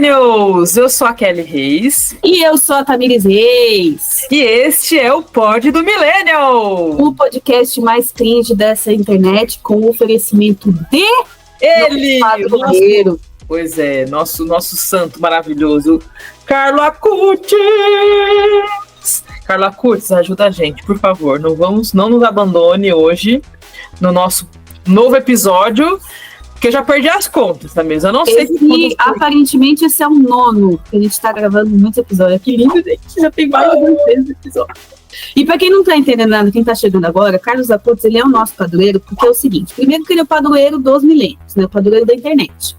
Millennials! Eu sou a Kelly Reis. E eu sou a Tamires Reis. E este é o Pod do Millennial. O podcast mais cringe dessa internet, com o oferecimento de... Ele! Pois é, nosso santo maravilhoso, Carlo Acutis. Carlo Acutis, ajuda a gente, por favor. Não nos abandone hoje no nosso novo episódio, porque eu já perdi as contas, tá mesmo? Eu não sei se aparentemente esse é o 9º, que a gente tá gravando muitos episódios. Que lindo, gente. Já tem mais de 2 episódios. E pra quem não tá entendendo nada, quem tá chegando agora, Carlos Acutis, ele é o nosso padroeiro, porque é o seguinte: primeiro que ele é o padroeiro dos milênios, né? O padroeiro da internet.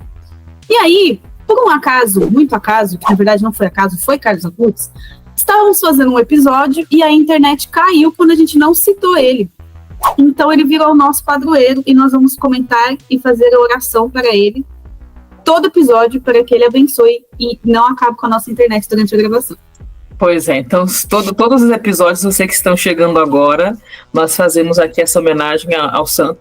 E aí, por um acaso, muito acaso, que na verdade não foi acaso, foi Carlos Acutis, estávamos fazendo um episódio e a internet caiu quando a gente não citou ele. Então ele virou o nosso padroeiro e nós vamos comentar e fazer a oração para ele todo episódio, para que ele abençoe e não acabe com a nossa internet durante a gravação. Pois é, então todos os episódios, você que estão chegando agora, nós fazemos aqui essa homenagem ao santo.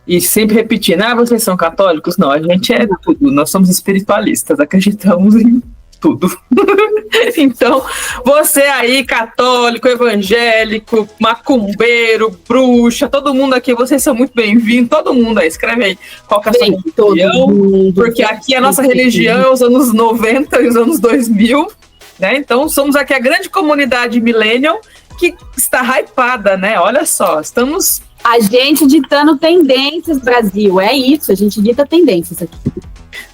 E sempre repetindo, vocês são católicos? Não, a gente é tudo, nós somos espiritualistas, acreditamos em tudo. Então, você aí, católico, evangélico, macumbeiro, bruxa, todo mundo aqui, vocês são muito bem-vindos, todo mundo aí, escreve aí qual que é a sua religião, porque aqui a nossa religião é os anos 90 e os anos 2000, né? Então, somos aqui a grande comunidade millennial que está hypada, né? Olha só, estamos... A gente ditando tendências, Brasil, é isso, a gente dita tendências aqui.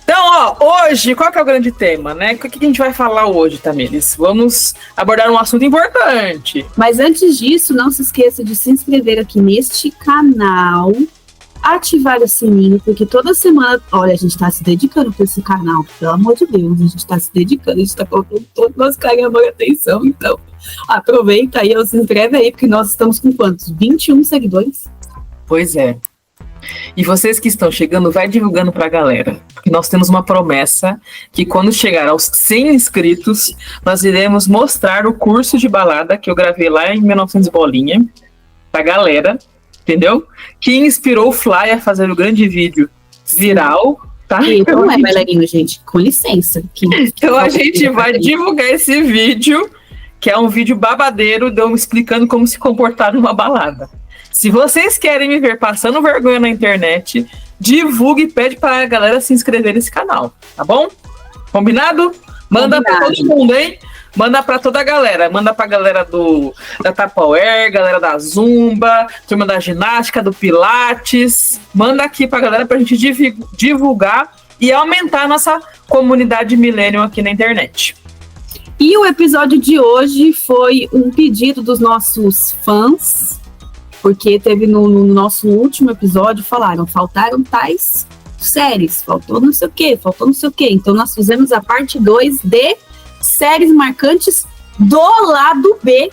Então, hoje, qual que é o grande tema, né? O que a gente vai falar hoje, Tamires? Vamos abordar um assunto importante. Mas antes disso, não se esqueça de se inscrever aqui neste canal, ativar o sininho, porque toda semana, olha, a gente tá se dedicando para esse canal, pelo amor de Deus, a gente tá se dedicando, a gente tá colocando todo o nosso carinho e atenção, então aproveita aí, se inscreve aí, porque nós estamos com quantos? 21 seguidores? Pois é. E vocês que estão chegando, vai divulgando pra galera, porque nós temos uma promessa que quando chegar aos 100 inscritos, nós iremos mostrar o curso de balada que eu gravei lá em 1900 bolinha pra galera, entendeu? Que inspirou o Fly a fazer o grande vídeo viral, tá? Então é bailarino, gente, com licença. Então a gente vai divulgar esse vídeo, que é um vídeo babadeiro, de eu explicando como se comportar numa balada. Se vocês querem me ver passando vergonha na internet, divulgue e pede para a galera se inscrever nesse canal, tá bom? Combinado? Manda para todo mundo, hein? Manda para toda a galera. Manda para a galera da Tupperware, galera da Zumba, turma da ginástica, do Pilates. Manda aqui para a galera para a gente divulgar e aumentar a nossa comunidade millennial aqui na internet. E o episódio de hoje foi um pedido dos nossos fãs, porque teve no nosso último episódio, faltaram tais séries, faltou não sei o quê. Então nós fizemos a parte 2 de séries marcantes do lado B,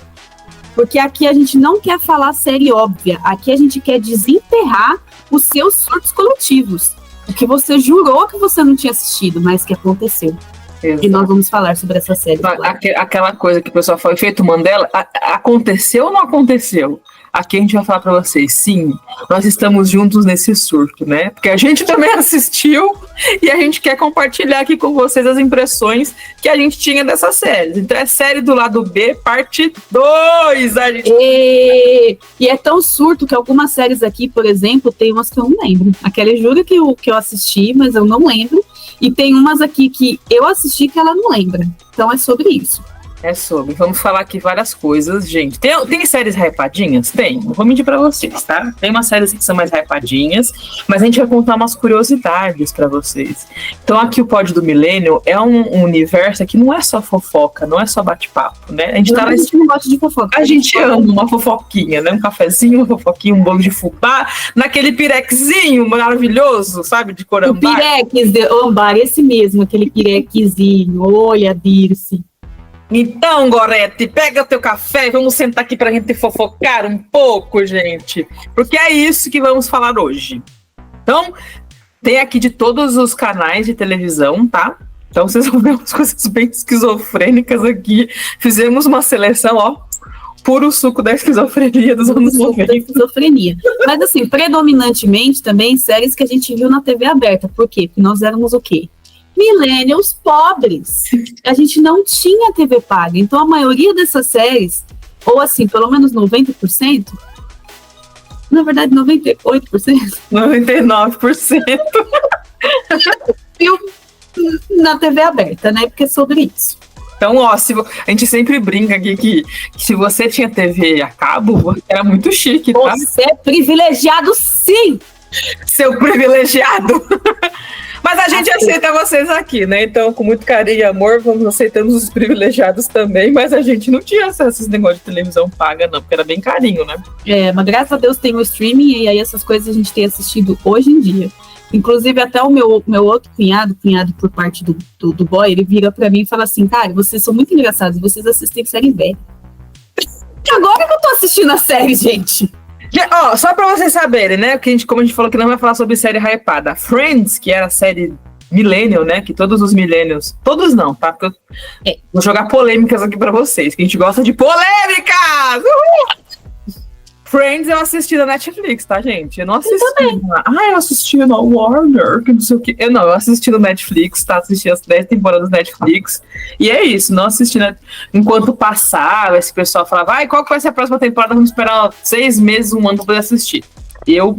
porque aqui a gente não quer falar série óbvia, aqui a gente quer desenterrar os seus surtos coletivos, o que você jurou que você não tinha assistido, mas que aconteceu. Exato. E nós vamos falar sobre essa série. Aquela coisa que o pessoal fala, efeito Mandela, aconteceu ou não aconteceu? Aqui a gente vai falar pra vocês, sim, nós estamos juntos nesse surto, né? Porque a gente também assistiu e a gente quer compartilhar aqui com vocês as impressões que a gente tinha dessas séries. Então é série do lado B, parte 2. E é tão surto que algumas séries aqui, por exemplo, tem umas que eu não lembro. Aquela jura que eu assisti, mas eu não lembro. E tem umas aqui que eu assisti que ela não lembra. Então é sobre isso. Vamos falar aqui várias coisas, gente. Tem séries hypadinhas? Tem, não vou mentir pra vocês, tá? Tem umas séries que são mais hypadinhas, mas a gente vai contar umas curiosidades pra vocês. Então aqui o Pod do Millennial é um universo que não é só fofoca, não é só bate-papo, né? A gente não gosta de fofoca. A gente ama uma fofoquinha, né? Um cafezinho, uma fofoquinha, um bolo de fubá, naquele pirequezinho maravilhoso, sabe? De cor ambar. O pirex de ambar, esse mesmo, aquele pirequezinho. Olha, Dirce. Então, Gorete, pega o teu café e vamos sentar aqui pra gente fofocar um pouco, gente. Porque é isso que vamos falar hoje. Então, tem aqui de todos os canais de televisão, tá? Então, vocês vão ver umas coisas bem esquizofrênicas aqui. Fizemos uma seleção, puro suco da esquizofrenia dos anos 90. Esquizofrenia. Mas, assim, predominantemente também séries que a gente viu na TV aberta. Por quê? Porque nós éramos o quê? millennials pobres. A gente não tinha TV paga. Então, a maioria dessas séries, ou assim, pelo menos 90%, na verdade, 98%. 99%. Eu, na TV aberta, né? Porque é sobre isso. Então, ó, a gente sempre brinca aqui que se você tinha TV a cabo, você era muito chique, tá? Você é privilegiado, sim! Seu privilegiado! Mas a gente aceita vocês aqui, né? Então, com muito carinho e amor, vamos aceitando os privilegiados também, mas a gente não tinha acesso a esses negócios de televisão paga, não, porque era bem carinho, né? Mas graças a Deus tem o streaming, e aí essas coisas a gente tem assistido hoje em dia. Inclusive, até o meu outro cunhado por parte do boy, ele vira pra mim e fala assim, cara, vocês são muito engraçados, vocês assistem série velha. E agora que eu tô assistindo a série, gente. Ó, só pra vocês saberem, né, como a gente falou que não vai falar sobre série hypada. Friends, que era a série millennial, né, que todos os millennials, todos não, tá, porque eu vou jogar polêmicas aqui pra vocês, que a gente gosta de polêmicas! Uhul! Friends eu assisti na Netflix, tá, gente? Eu não assisti. Eu assisti na Warner, que não sei o quê. Eu assisti no Netflix, tá? Assisti as 10 temporadas do Netflix. E é isso, não assisti, né? Enquanto passava, esse pessoal falava, qual que vai ser a próxima temporada? Vamos esperar 6 meses, 1 ano pra poder assistir. E eu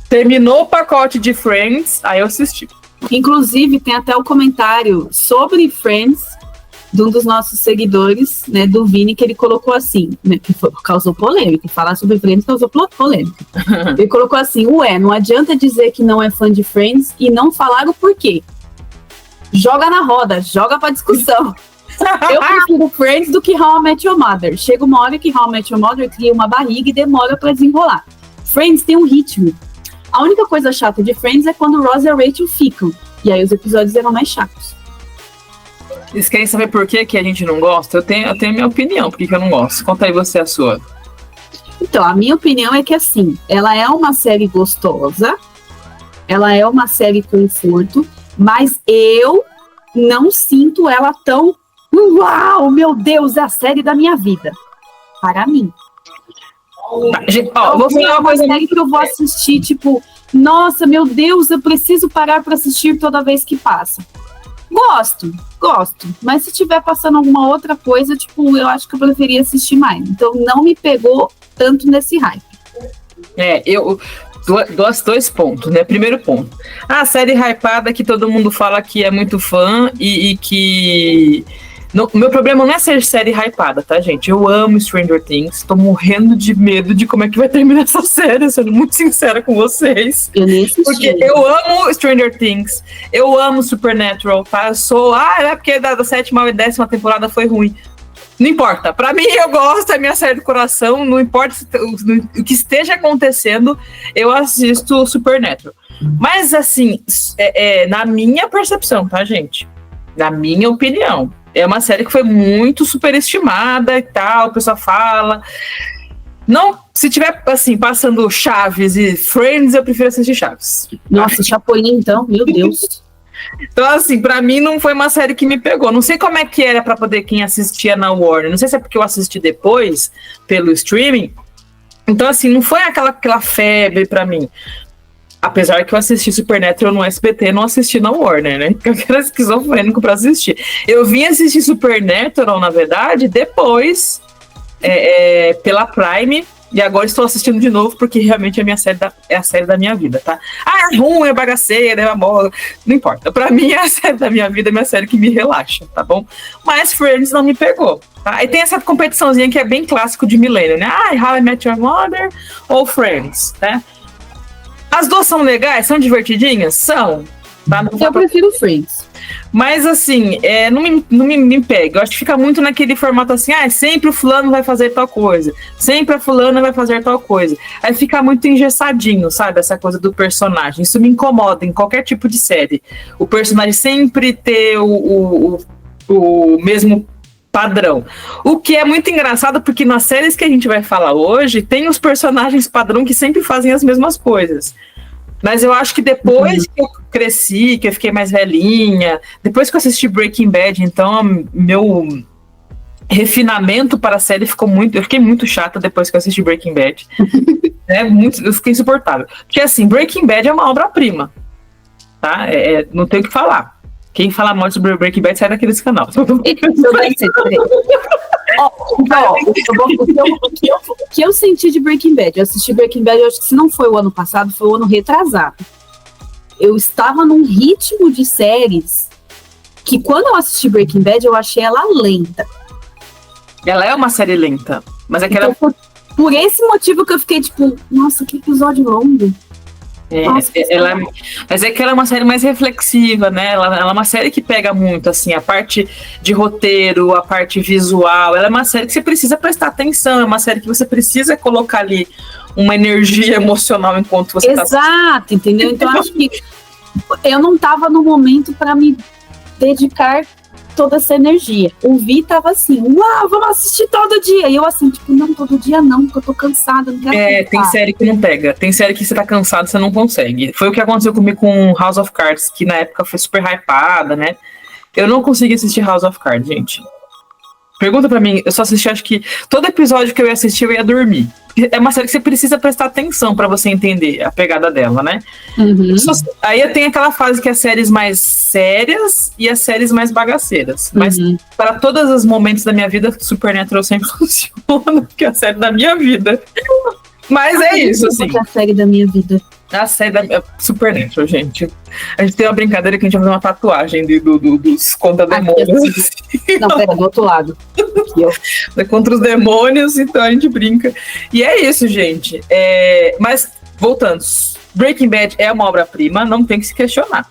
terminou o pacote de Friends, aí eu assisti. Inclusive, tem até o comentário sobre Friends de um dos nossos seguidores, né, do Vini, que ele colocou assim, né, que causou polêmica, falar sobre Friends causou polêmica. Ele colocou assim, não adianta dizer que não é fã de Friends e não falar o porquê. Joga na roda, joga pra discussão. Eu prefiro Friends do que How I Met Your Mother. Chega uma hora que How I Met Your Mother cria uma barriga e demora pra desenrolar. Friends tem um ritmo. A única coisa chata de Friends é quando Ross e a Rachel ficam, e aí os episódios eram mais chatos. Vocês querem saber por que a gente não gosta? Eu tenho a minha opinião, por que eu não gosto. Conta aí você a sua. Então, a minha opinião é que, assim, ela é uma série gostosa, ela é uma série conforto, mas eu não sinto ela tão, uau, meu Deus, é a série da minha vida. Para mim. Vou falar uma coisa série que eu vou assistir, tipo, nossa, meu Deus, eu preciso parar para assistir toda vez que passa. Gosto, mas se tiver passando alguma outra coisa, tipo, eu acho que eu preferia assistir mais. Então não me pegou tanto nesse hype. Dois pontos, né? Primeiro ponto. A série hypada que todo mundo fala que é muito fã e que... O meu problema não é ser série hypada, tá, gente? Eu amo Stranger Things, tô morrendo de medo de como é que vai terminar essa série, sendo muito sincera com vocês. Eu nem assisti. Porque eu amo Stranger Things, eu amo Supernatural, tá? Eu sou, é porque da 7ª e 10ª temporada foi ruim. Não importa, pra mim eu gosto, é minha série do coração, não importa o que esteja acontecendo, eu assisto Supernatural. Mas assim, na minha percepção, tá, gente? Na minha opinião. É uma série que foi muito superestimada e tal, o pessoal fala. Não, se tiver, assim, passando Chaves e Friends, eu prefiro assistir Chaves. Nossa, Chapolin, então, meu Deus. Então, assim, pra mim não foi uma série que me pegou. Não sei como é que era pra poder quem assistia na Warner. Não sei se é porque eu assisti depois, pelo streaming. Então, assim, não foi aquela febre pra mim. Apesar que eu assisti Supernatural no SBT, não assisti na Warner, né? Porque eu era esquizofrênico pra assistir. Eu vim assistir Supernatural, na verdade, depois, pela Prime, e agora estou assistindo de novo, porque realmente é a série da minha vida, tá? É ruim, é bagaceira, é amor, não importa. Pra mim, é a série da minha vida, é minha série que me relaxa, tá bom? Mas Friends não me pegou, tá? E tem essa competiçãozinha que é bem clássico de milênio, né? How I Met Your Mother ou Friends, né? As duas são legais, são divertidinhas? São. Tá? Eu prefiro Friends. Mas assim, não me pega. Eu acho que fica muito naquele formato assim, sempre o fulano vai fazer tal coisa. Sempre a fulana vai fazer tal coisa. Aí fica muito engessadinho, sabe? Essa coisa do personagem. Isso me incomoda em qualquer tipo de série. O personagem sempre ter o mesmo padrão. O que é muito engraçado, porque nas séries que a gente vai falar hoje, tem os personagens padrão que sempre fazem as mesmas coisas. Mas eu acho que depois que eu cresci, que eu fiquei mais velhinha, depois que eu assisti Breaking Bad, então meu refinamento para a série ficou muito... Eu fiquei muito chata depois que eu assisti Breaking Bad. Eu fiquei insuportável. Porque assim, Breaking Bad é uma obra-prima. Tá? Não tem o que falar. Quem fala mal sobre Breaking Bad sai daqueles canal. O que eu senti de Breaking Bad? Eu assisti Breaking Bad, eu acho que se não foi o ano passado, foi o ano retrasado. Eu estava num ritmo de séries que quando eu assisti Breaking Bad, eu achei ela lenta. Ela é uma série lenta, mas aquela... Então, por esse motivo que eu fiquei tipo, nossa, que episódio longo. Mas é que ela é uma série mais reflexiva, né? Ela é uma série que pega muito, assim, a parte de roteiro, a parte visual. Ela é uma série que você precisa prestar atenção, é uma série que você precisa colocar ali uma energia emocional enquanto você tá... Exato, entendeu? Então acho que eu não tava no momento para me dedicar toda essa energia. O Vi tava assim, uau, vamos assistir todo dia. E eu assim, tipo, não, todo dia não, porque eu tô cansada, não quero pensar. Tem série que não pega. Tem série que você tá cansado, você não consegue. Foi o que aconteceu comigo com House of Cards, que na época foi super hypada, né? Eu não consegui assistir House of Cards, gente. Pergunta pra mim, eu só assisti, acho que todo episódio que eu ia assistir, eu ia dormir. É uma série que você precisa prestar atenção pra você entender a pegada dela, né? Uhum. Aí tem aquela fase que é as séries mais sérias e as séries mais bagaceiras. Mas para todos os momentos da minha vida, Supernatural sempre funciona, porque é a série da minha vida. Mas é isso, assim. A série da minha vida. A série da Supernatural, gente. A gente tem uma brincadeira que a gente vai fazer uma tatuagem dos contra demônios. Não, pera, do outro lado. Aqui, ó. Contra os demônios, então a gente brinca. E é isso, gente. Mas, voltando. Breaking Bad é uma obra-prima, não tem que se questionar.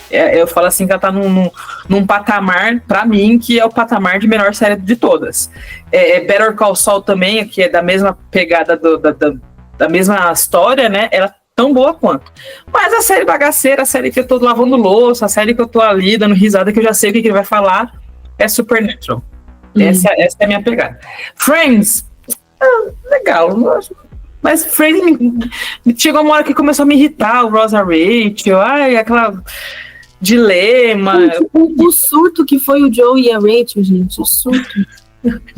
Eu falo assim que ela tá num patamar, pra mim, que é o patamar de melhor série de todas. Better Call Saul também, que é da mesma pegada da mesma história, né? Ela é tão boa quanto. Mas a série bagaceira, a série que eu tô lavando louça, a série que eu tô ali dando risada, que eu já sei o que ele vai falar, é Supernatural. Essa é a minha pegada. Friends, legal, mas Friends chegou uma hora que começou a me irritar, o Ross e a Rachel, aquela dilema. O surto que foi o Joe e a Rachel, gente, o surto.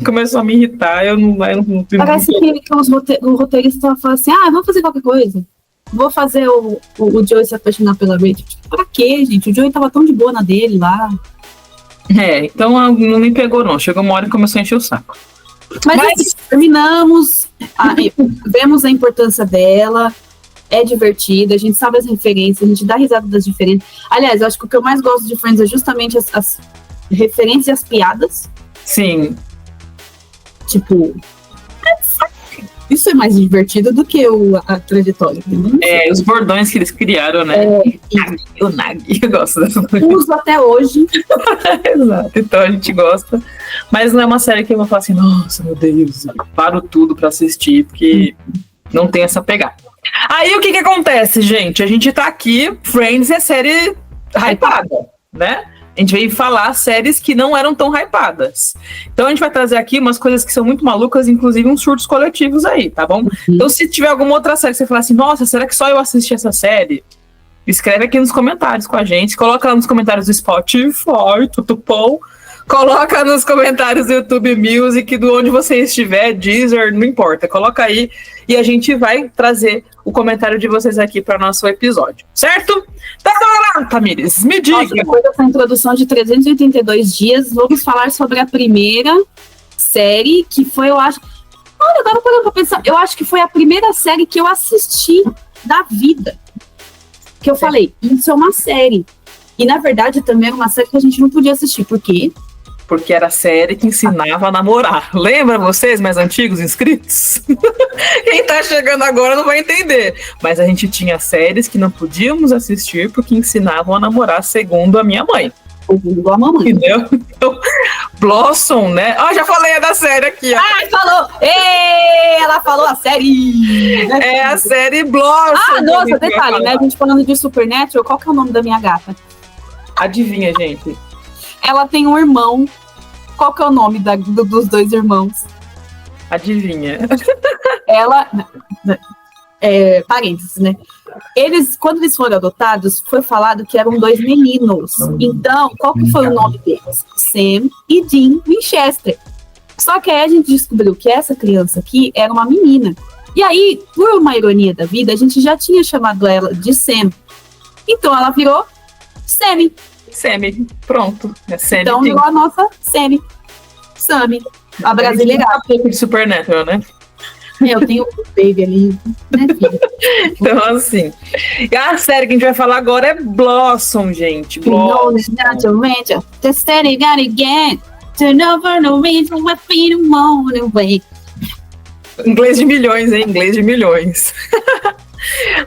Começou a me irritar, eu não parece que os roteiristas falam assim, vamos fazer qualquer coisa. Vou fazer o Joey se apaixonar pela Rachel. Pra quê, gente? O Joey tava tão de boa na dele lá. Então não me pegou, não. Chegou uma hora e começou a encher o saco. Mas assim, terminamos, vemos a importância dela, é divertida, a gente sabe as referências, a gente dá risada das diferenças. Aliás, eu acho que o que eu mais gosto de Friends é justamente as referências e as piadas. Sim. Tipo, isso é mais divertido do que a trajetória. Os bordões que eles criaram, né? O Nag, eu gosto dessa coisa. Uso até hoje. Exato, então a gente gosta. Mas não é uma série que eu vou falar assim, nossa, meu Deus, paro tudo pra assistir, porque não tem essa pegada. Aí o que acontece, gente? A gente tá aqui, Friends é série hypada, né? A gente veio falar séries que não eram tão hypadas. Então a gente vai trazer aqui umas coisas que são muito malucas, inclusive uns surtos coletivos aí, tá bom? Então se tiver alguma outra série que você falar assim, nossa, será que só eu assisti essa série? Escreve aqui nos comentários com a gente, coloca lá nos comentários do Spotify, Tutupom, coloca nos comentários do YouTube Music, do onde você estiver, Deezer, não importa, coloca aí e a gente vai trazer o comentário de vocês aqui para nosso episódio, certo? Então bora lá, Tamires, me diga. Nossa, depois dessa introdução de 382 dias, vamos falar sobre a primeira série, que foi, eu acho... Olha, agora parando pra pensar, eu acho que foi a primeira série que eu assisti da vida. Que eu falei, isso é uma série. E, na verdade, também era uma série que a gente não podia assistir. Por quê? Porque era a série que ensinava a namorar. Lembra vocês, mais antigos inscritos? Quem tá chegando agora não vai entender. Mas a gente tinha séries que não podíamos assistir porque ensinavam a namorar, segundo a minha mãe. Segundo a mamãe. Entendeu? Então, Blossom, né? Já falei da série aqui. Falou! Ela falou a série! É a série Blossom. Nossa, detalhe, né? A gente falando de Supernatural, qual que é o nome da minha gata? Adivinha, gente. Ela tem um irmão. Qual que é o nome dos dois irmãos? Adivinha. Ela... parênteses, né? Quando eles foram adotados, foi falado que eram dois meninos. Então, qual que foi o nome deles? Sam e Dean Winchester. Só que aí a gente descobriu que essa criança aqui era uma menina. E aí, por uma ironia da vida, a gente já tinha chamado ela de Sam. Então, ela virou Sammy. Semi, pronto. Semi então, virou a nossa Semi. Sammy, a brasileira. De Supernatural, né? Eu tenho o baby ali, né, filho? Então, assim. E a série que a gente vai falar agora é Blossom, gente. Blossom. Inglês de milhões, hein? Inglês de milhões.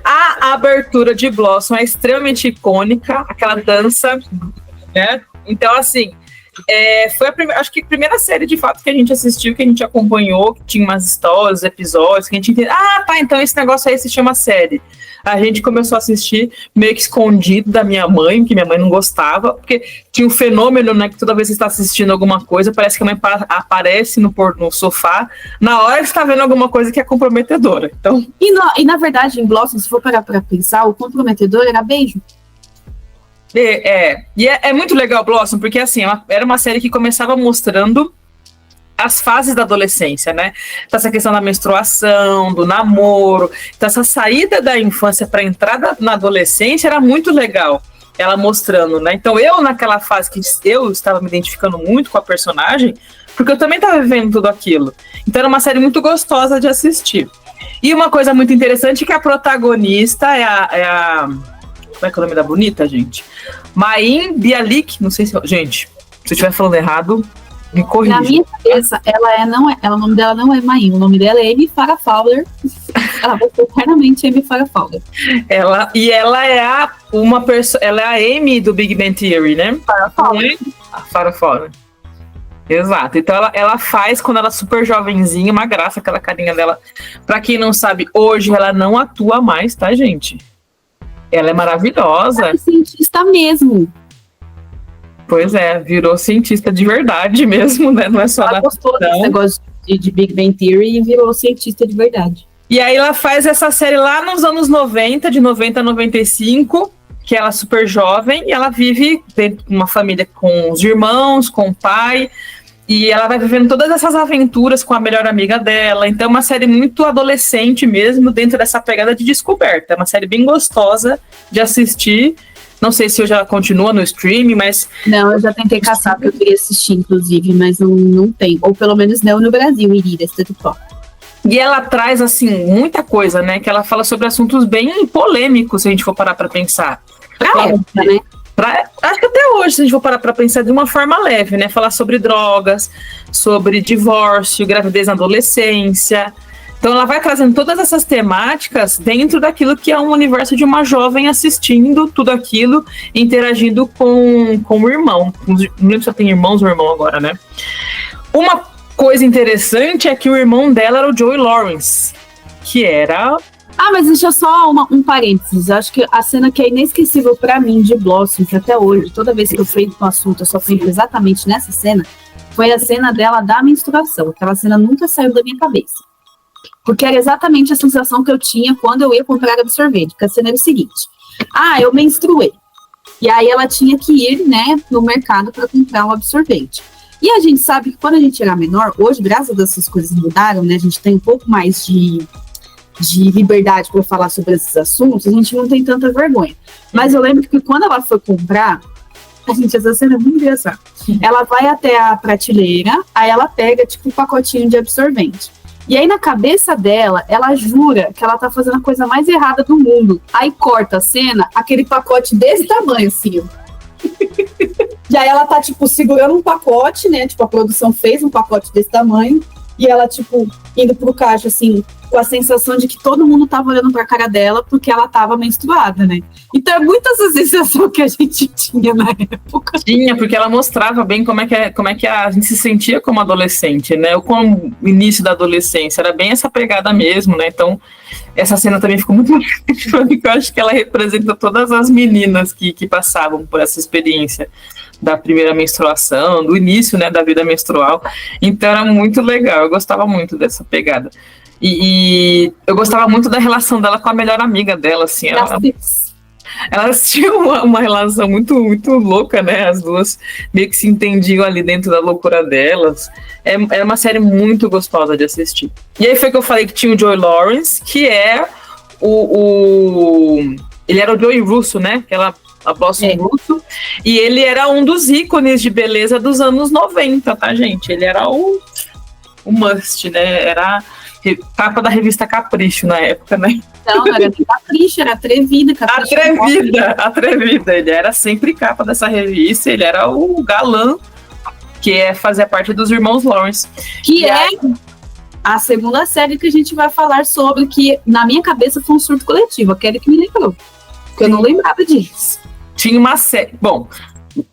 A abertura de Blossom é extremamente icônica, aquela dança, né? Então, assim, foi acho que a primeira série, de fato, que a gente assistiu, que a gente acompanhou, que tinha umas histórias, episódios, que a gente entendeu. Ah, tá, então esse negócio aí se chama série. A gente começou a assistir meio que escondido da minha mãe, que minha mãe não gostava, porque tinha um fenômeno, né, que toda vez que você está assistindo alguma coisa, parece que a mãe aparece no sofá, na hora que você está vendo alguma coisa que é comprometedora. Então... E na verdade, em Blossom, se for parar pra pensar, o comprometedor era beijo. E é muito legal Blossom, porque assim, era uma série que começava mostrando as fases da adolescência, né? Então, essa questão da menstruação, do namoro, então essa saída da infância para entrada na adolescência era muito legal, ela mostrando, né? Então eu, naquela fase que eu estava me identificando muito com a personagem, porque eu também estava vivendo tudo aquilo. Então era uma série muito gostosa de assistir. E uma coisa muito interessante é que a protagonista é a como é que é o nome da bonita, gente? Mayim Bialik, não sei se... Gente, se eu estiver falando errado, me corrija. Na minha cabeça, o nome dela não é Mayim, o nome dela é Amy Farrah Fowler. Ela vai ser eternamente Amy Farrah Fowler. Ela é ela é a Amy do Big Bang Theory, né? Farrah Fowler. A Farrah Fowler. Exato. Então ela faz, quando ela é super jovenzinha, uma graça, aquela carinha dela. Pra quem não sabe, hoje ela não atua mais, tá, gente? Ela é maravilhosa. Ela é cientista mesmo. Pois é, virou cientista de verdade mesmo, né? Não é só ela gostou desse negócio de Big Bang Theory e virou cientista de verdade. E aí ela faz essa série lá nos anos 90, de 90 a 95, que ela é super jovem, e ela vive dentro de uma família com os irmãos, com o pai, e ela vai vivendo todas essas aventuras com a melhor amiga dela. Então é uma série muito adolescente mesmo, dentro dessa pegada de descoberta. É uma série bem gostosa de assistir. Não sei se eu já continua no streaming, mas... Não, eu já tentei caçar, porque eu queria assistir, inclusive, mas não tem. Ou pelo menos não no Brasil, iria ser do top. E ela traz, assim, muita coisa, né? Que ela fala sobre assuntos bem polêmicos, se a gente for parar pra pensar. Né? Acho que até hoje, se a gente for parar pra pensar de uma forma leve, né? Falar sobre drogas, sobre divórcio, gravidez na adolescência... Então ela vai trazendo todas essas temáticas dentro daquilo que é um universo de uma jovem assistindo tudo aquilo, interagindo com o irmão. Não lembro se ela tem irmãos ou irmão agora, né? Uma coisa interessante é que o irmão dela era o Joey Lawrence, que era... mas deixa eu só um parênteses. Acho que a cena que é inesquecível pra mim de Blossom, que até hoje, toda vez que eu freio no assunto, eu só freio exatamente nessa cena, foi a cena dela da menstruação. Aquela cena nunca saiu da minha cabeça. Porque era exatamente a sensação que eu tinha quando eu ia comprar absorvente. Porque a cena era o seguinte. Eu menstruei. E aí ela tinha que ir, né, no mercado para comprar um absorvente. E a gente sabe que quando a gente era menor, hoje, graças a Deus, essas coisas mudaram, né? A gente tem um pouco mais de liberdade para falar sobre esses assuntos, a gente não tem tanta vergonha. Mas eu lembro que quando ela foi comprar, essa cena é muito engraçada. Ela vai até a prateleira, aí ela pega, tipo, um pacotinho de absorvente. E aí, na cabeça dela, ela jura que ela tá fazendo a coisa mais errada do mundo. Aí corta a cena, aquele pacote desse tamanho, assim, ó. E aí ela tá, tipo, segurando um pacote, né? Tipo, a produção fez um pacote desse tamanho. E ela, tipo, indo pro caixa, assim, com a sensação de que todo mundo tava olhando pra cara dela porque ela tava menstruada, né? Então é muito essa sensação que a gente tinha na época. Tinha, porque ela mostrava bem como é que a gente se sentia como adolescente, né? Ou como o início da adolescência, era bem essa pegada mesmo, né? Então, essa cena também ficou muito marcante, porque eu acho que ela representa todas as meninas que passavam por essa experiência da primeira menstruação, do início, né, da vida menstrual. Então era muito legal, eu gostava muito dessa pegada. E eu gostava muito da relação dela com a melhor amiga dela, assim. Elas tinham uma relação muito, muito louca, né? As duas meio que se entendiam ali dentro da loucura delas. É uma série muito gostosa de assistir. E aí foi que eu falei que tinha o Joey Lawrence, que é ele era o Joey Russo, né? a Blossom Russo, e ele era um dos ícones de beleza dos anos 90, tá, gente? Ele era o must, né? Era capa da revista Capricho na época, né? Não era nem Capricho, era Atrevida. Atrevida. Ele era sempre capa dessa revista, ele era o galã que fazia parte dos irmãos Lawrence. Que é a segunda série que a gente vai falar sobre, que na minha cabeça foi um surto coletivo. A Kelly que me lembrou, porque eu não lembrava disso. Tinha uma série... Bom,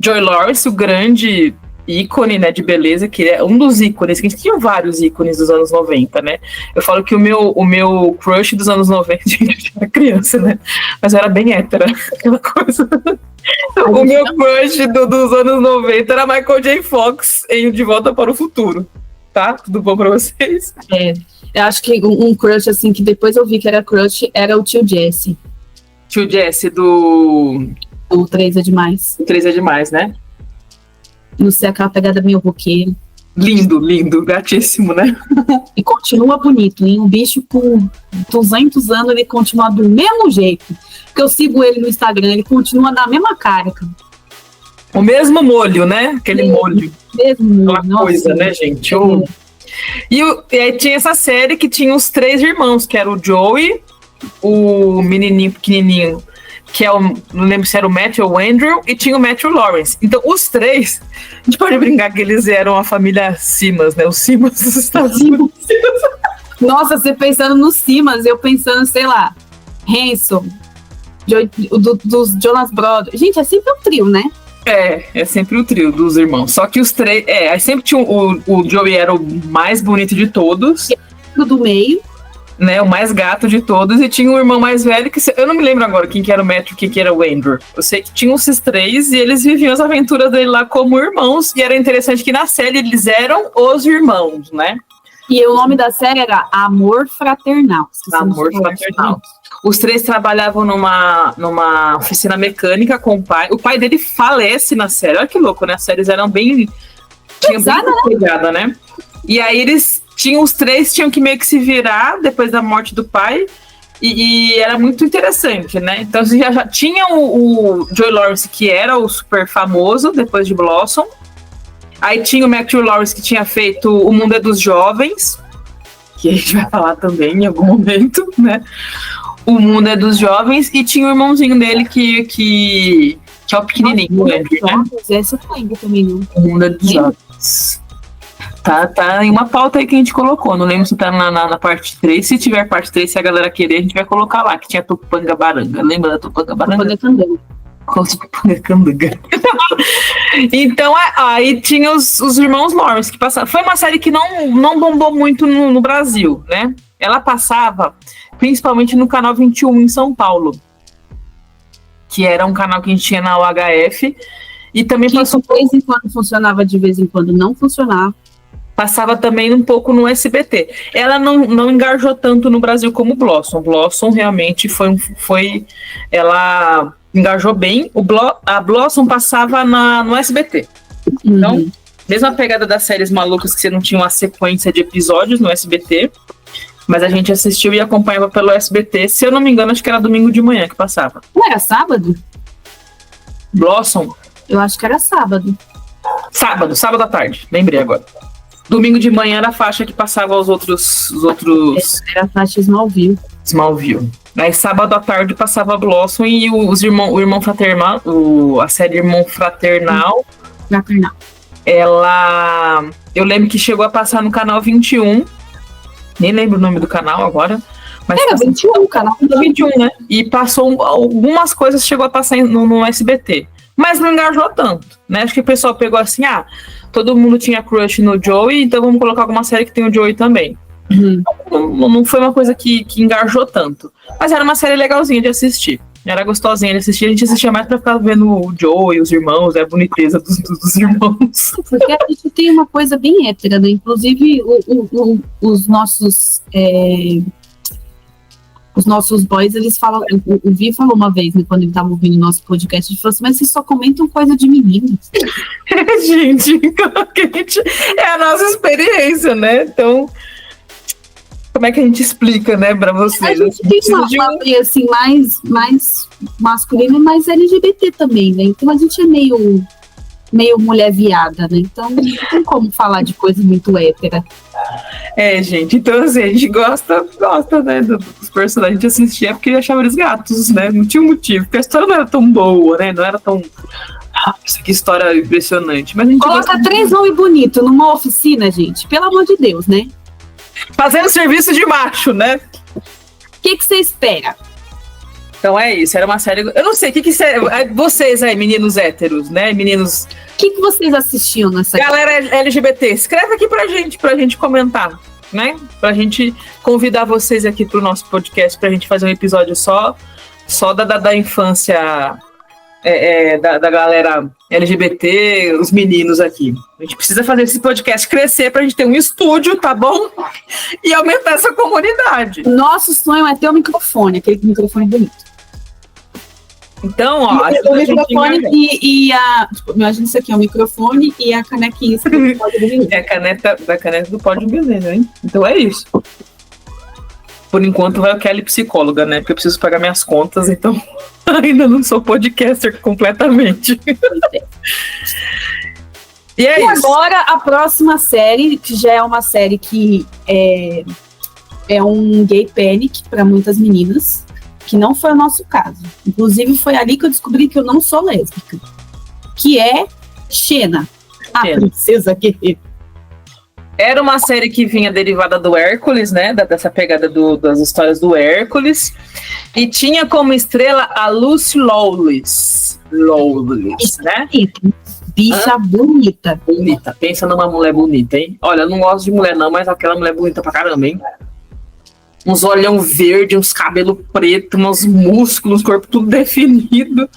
Joey Lawrence, o grande ícone, né, de beleza, que é um dos ícones, que a gente tinha vários ícones dos anos 90, né? Eu falo que o meu crush dos anos 90, gente, era criança, né? Mas eu era bem hétera, aquela coisa. O meu crush dos anos 90 era Michael J. Fox em De Volta para o Futuro. Tá? Tudo bom pra vocês? Eu acho que um crush, assim, que depois eu vi que era crush, era o tio Jesse. Tio Jesse do... O 3 é demais. O 3 é demais, né? Não sei, aquela pegada meio roqueiro. Lindo, gatíssimo, né? E continua bonito, hein? Um bicho com 200 anos, ele continua do mesmo jeito. Porque eu sigo ele no Instagram, ele continua da mesma cara, cara. O mesmo molho, né? Aquele molho. Mesmo molho. Aquela coisa, né, gente? E aí tinha essa série que tinha os 3 irmãos, que era o Joey, o menininho pequenininho, que não lembro se era o Matthew ou o Andrew, e tinha o Matthew Lawrence. Então, os 3, a gente pode brincar que eles eram a família Simas, né? Os Simas dos Estados Unidos. Nossa, você pensando nos Simas, eu pensando, sei lá, Hanson, dos Jonas Brothers. Gente, é sempre um trio, né? É sempre o trio dos irmãos. Só que os 3... aí sempre tinha o Joey era o mais bonito de todos. O do meio. Né, o mais gato de todos, e tinha um irmão mais velho, que eu não me lembro agora quem que era o Matthew, quem que era o Andrew. Eu sei que tinham esses 3 e eles viviam as aventuras dele lá como irmãos, e era interessante que na série eles eram os irmãos, né? E o nome da série era Amor Fraternal. Amor Fraternal. Os 3 trabalhavam numa oficina mecânica com o pai. O pai dele falece na série. Olha que louco, né? As séries eram bem... Tinha bem pegada, né? E aí os 3 tinham que meio que se virar depois da morte do pai, e era muito interessante, né? Então já tinha o Joey Lawrence, que era o super famoso depois de Blossom. Aí tinha o Matthew Lawrence, que tinha feito O Mundo é dos Jovens, que a gente vai falar também em algum momento, né? O Mundo é dos Jovens, e tinha o irmãozinho dele que é o pequenininho, o Andrew, né? Esse eu lembro também, não. O Mundo é dos Jovens. Tá em uma pauta aí que a gente colocou. Não lembro se tá na parte 3. Se tiver parte 3, se a galera querer, a gente vai colocar lá, que tinha Tupanga Baranga. Lembra da Tupanga Baranga? Tupanga Candanga. Então, aí tinha os irmãos Lawrence, que passavam. Foi uma série que não bombou muito no Brasil, né? Ela passava principalmente no canal 21 em São Paulo, que era um canal que a gente tinha na UHF. E também passou. De vez em quando funcionava, de vez em quando não funcionava. Passava também um pouco no SBT. Ela não engajou tanto no Brasil como Blossom. Blossom realmente foi ela engajou bem. A Blossom passava no SBT. Então, mesma pegada das séries malucas, que você não tinha uma sequência de episódios no SBT, mas a gente assistiu e acompanhava pelo SBT. Se eu não me engano, acho que era domingo de manhã que passava. Não era sábado? Blossom? Eu acho que era sábado. Sábado à tarde, lembrei agora. Domingo de manhã era a faixa que passava os outros... Era a faixa Smallville. Aí sábado à tarde passava Blossom e o Irmão Fraternal, a série Irmão Fraternal. Eu lembro que chegou a passar no canal 21. Nem lembro o nome do canal agora. Mas era 21, canal 21, né? E passou algumas coisas, chegou a passar no SBT. Mas não engajou tanto, né? Acho que o pessoal pegou assim, todo mundo tinha crush no Joey, então vamos colocar alguma série que tem o Joey também. Não foi uma coisa que engajou tanto. Mas era uma série legalzinha de assistir. Era gostosinha de assistir. A gente assistia mais pra ficar vendo o Joey, os irmãos, a boniteza dos irmãos. Porque a gente tem uma coisa bem hétera, né? Inclusive, os nossos boys, eles falam... O Vi falou uma vez, né, quando ele estava ouvindo o nosso podcast, ele falou assim, mas vocês só comentam coisa de meninas. Gente, é a nossa experiência, né? Então, como é que a gente explica, né, pra vocês. A gente tem uma meio assim, mais masculina e mais LGBT também, né? Então a gente é meio mulher viada, né? Então não tem como falar de coisa muito hétera. Gente, então assim, a gente gosta, né, dos personagens, a gente assistia porque achava eles gatos, né? Não tinha motivo, porque a história não era tão boa, né? Não era tão... que história impressionante. Mas a gente coloca 3 homens bonitos numa oficina, gente. Pelo amor de Deus, né? Fazendo serviço de macho, né? O que você espera? Então é isso, era uma série... Eu não sei, o que vocês aí, meninos héteros, né? Meninos... O que vocês assistiam nessa... Galera LGBT, escreve aqui pra gente comentar, né? Pra gente convidar vocês aqui pro nosso podcast, pra gente fazer um episódio só da infância... da galera LGBT, os meninos aqui. A gente precisa fazer esse podcast crescer pra gente ter um estúdio, tá bom? E aumentar essa comunidade. Nosso sonho é ter um microfone, aquele microfone bonito. Então, ó... O microfone e a... Tipo, imagina isso aqui, o microfone e a canequinha. É a caneta do Pódio Milênio, hein? Então é isso. Por enquanto vai o Kelly psicóloga, né? Porque eu preciso pagar minhas contas, então... Ainda não sou podcaster completamente. E é isso. Agora, a próxima série, que já é uma série que é um gay panic para muitas meninas, que não foi o nosso caso. Inclusive, foi ali que eu descobri que eu não sou lésbica. Que é Xena, a princesa guerreira. Era uma série que vinha derivada do Hércules, né? Dessa pegada das histórias do Hércules. E tinha como estrela a Lucy Lawless, né? Bicha bonita. Bonita. Pensa numa mulher bonita, hein? Olha, eu não gosto de mulher não, mas aquela mulher bonita pra caramba, hein? Uns olhão verde, uns cabelos pretos, uns músculos, corpo tudo definido.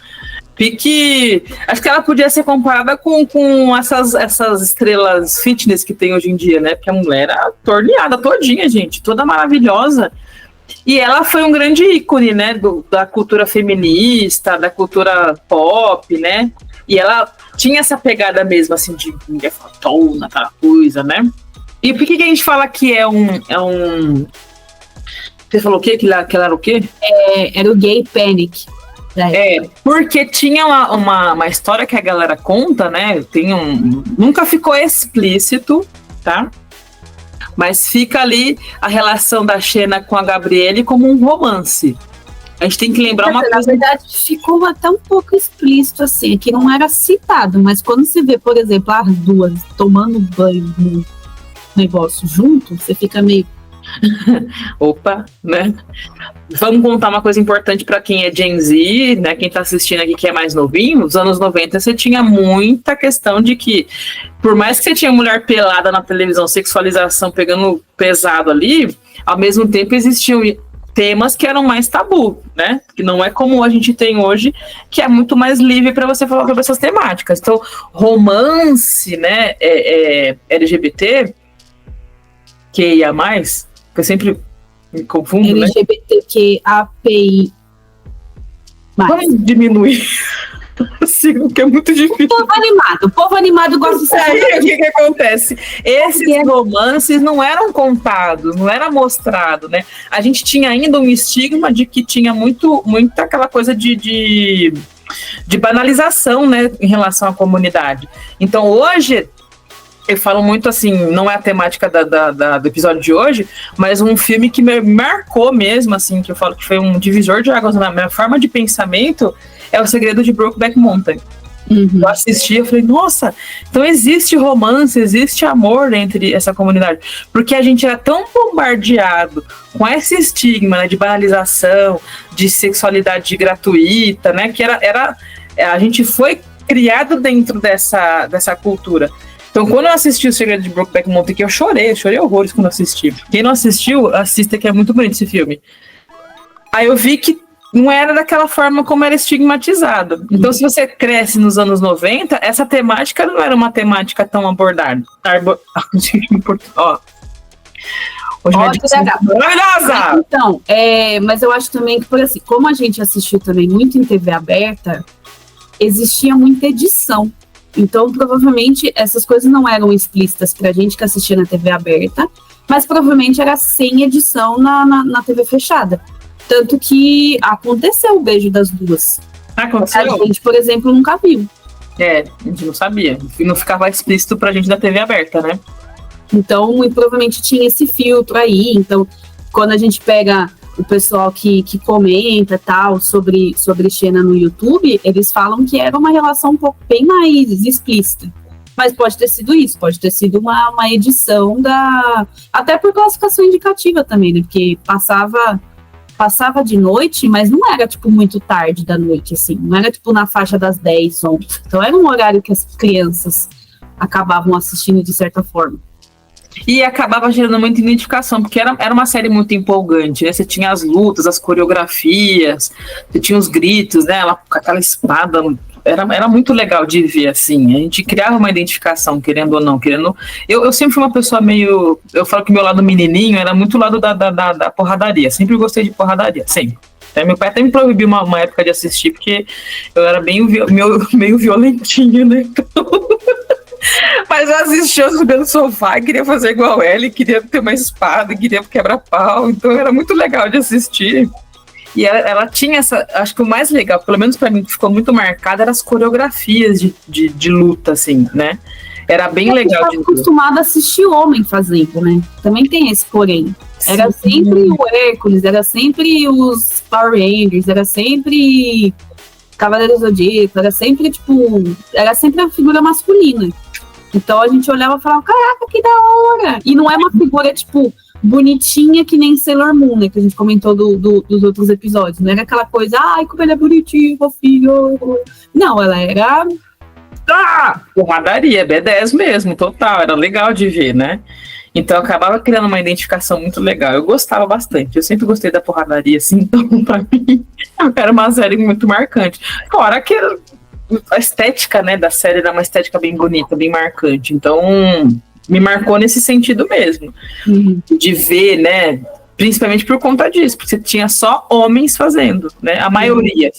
Pique... Acho que ela podia ser comparada com essas estrelas fitness que tem hoje em dia, né? Porque a mulher era torneada todinha, gente. Toda maravilhosa. E ela foi um grande ícone, né? Da cultura feminista, da cultura pop, né? E ela tinha essa pegada mesmo, assim, de mulher fotona, aquela coisa, né? E por que a gente fala que é um... Você falou o quê? Que ela era o quê? Era o gay panic. Porque tinha uma história que a galera conta, né? Nunca ficou explícito, tá? Mas fica ali a relação da Xena com a Gabriele como um romance. A gente tem que lembrar uma coisa... Na verdade, ficou até um pouco explícito, assim, que não era citado, mas quando você vê, por exemplo, as duas tomando banho no negócio junto, você fica meio... Opa, né? Vamos contar uma coisa importante para quem é Gen Z, né? Quem tá assistindo aqui que é mais novinho, nos anos 90 você tinha muita questão de que, por mais que você tinha mulher pelada na televisão, sexualização pegando pesado ali, ao mesmo tempo existiam temas que eram mais tabu, né? Que não é como a gente tem hoje, que é muito mais livre para você falar sobre essas temáticas. Então, romance, né? LGBT, QIA+, que eu sempre me confundo, LGBTQAPI+. Vamos diminuir. Assim, porque é muito difícil. O povo animado gosta de saber. Aí, o que acontece? Esses romances não eram contados, não era mostrado, né? A gente tinha ainda um estigma de que tinha muita aquela coisa de banalização, né, em relação à comunidade. Então, hoje... Eu falo muito assim, não é a temática do episódio de hoje, mas um filme que me marcou mesmo, assim, que eu falo que foi um divisor de águas na minha forma de pensamento, é O Segredo de Brokeback Mountain. Eu assisti, eu falei, nossa, então existe romance, existe amor entre essa comunidade, porque a gente era tão bombardeado com esse estigma, né, de banalização, de sexualidade gratuita, né, que a gente foi criado dentro dessa cultura. Então, quando eu assisti O Segredo de Brokeback Mountain, que eu chorei horrores quando assisti. Quem não assistiu, assista, que é muito bonito esse filme. Aí eu vi que não era daquela forma como era estigmatizado. Então, se você cresce nos anos 90, essa temática não era uma temática tão abordada. Hoje maravilhosa! Então, mas eu acho também que, por assim, como a gente assistiu também muito em TV aberta, existia muita edição. Então, provavelmente, essas coisas não eram explícitas pra gente que assistia na TV aberta, mas provavelmente era sem edição na TV fechada. Tanto que aconteceu o beijo das duas. Aconteceu? A gente, por exemplo, nunca viu. A gente não sabia. E não ficava explícito pra gente da TV aberta, né? Então, muito provavelmente tinha esse filtro aí. Então, quando a gente pega o pessoal que comenta tal sobre Xena no YouTube, eles falam que era uma relação um pouco bem mais explícita. Mas pode ter sido isso, pode ter sido uma edição até por classificação indicativa também, né? Porque passava de noite, mas não era, tipo, muito tarde da noite, assim. Não era, tipo, na faixa das 10, 11. Então era um horário que as crianças acabavam assistindo de certa forma. E acabava gerando muita identificação, porque era uma série muito empolgante, né? Você tinha as lutas, as coreografias, você tinha os gritos, né? Ela com aquela espada, era muito legal de ver, assim. A gente criava uma identificação, querendo ou não, querendo. Eu sempre fui uma pessoa meio. Eu falo que meu lado menininho era muito o lado da porradaria. Sempre gostei de porradaria, sempre. Meu pai até me proibiu uma época de assistir, porque eu era bem meio violentinho, né? Mas eu assistia subindo no sofá e queria fazer igual ela, e queria ter uma espada, e queria quebrar pau, então era muito legal de assistir. E ela tinha essa, acho que o mais legal, pelo menos pra mim, que ficou muito marcado, eram as coreografias de luta, assim, né? Era bem legal de ver. Eu estava acostumada a assistir homem fazendo, né? Também tem esse porém. Era sempre o Hércules, era sempre os Power Rangers, era sempre Cavaleiro Zodíaco, era sempre a figura masculina. Então a gente olhava e falava, caraca, que da hora! E não é uma figura, tipo, bonitinha que nem Sailor Moon, né? Que a gente comentou dos outros episódios. Não era aquela coisa, ai, como ele é bonitinho, fofinho. Não, ela era... porradaria, B10 mesmo, total. Era legal de ver, né? Então acabava criando uma identificação muito legal. Eu gostava bastante. Eu sempre gostei da porradaria, assim. Então, pra mim, era uma série muito marcante. Fora que a estética, né, da série era uma estética bem bonita, bem marcante. Então, me marcou nesse sentido mesmo. De ver, né, principalmente por conta disso, porque você tinha só homens fazendo, né, a maioria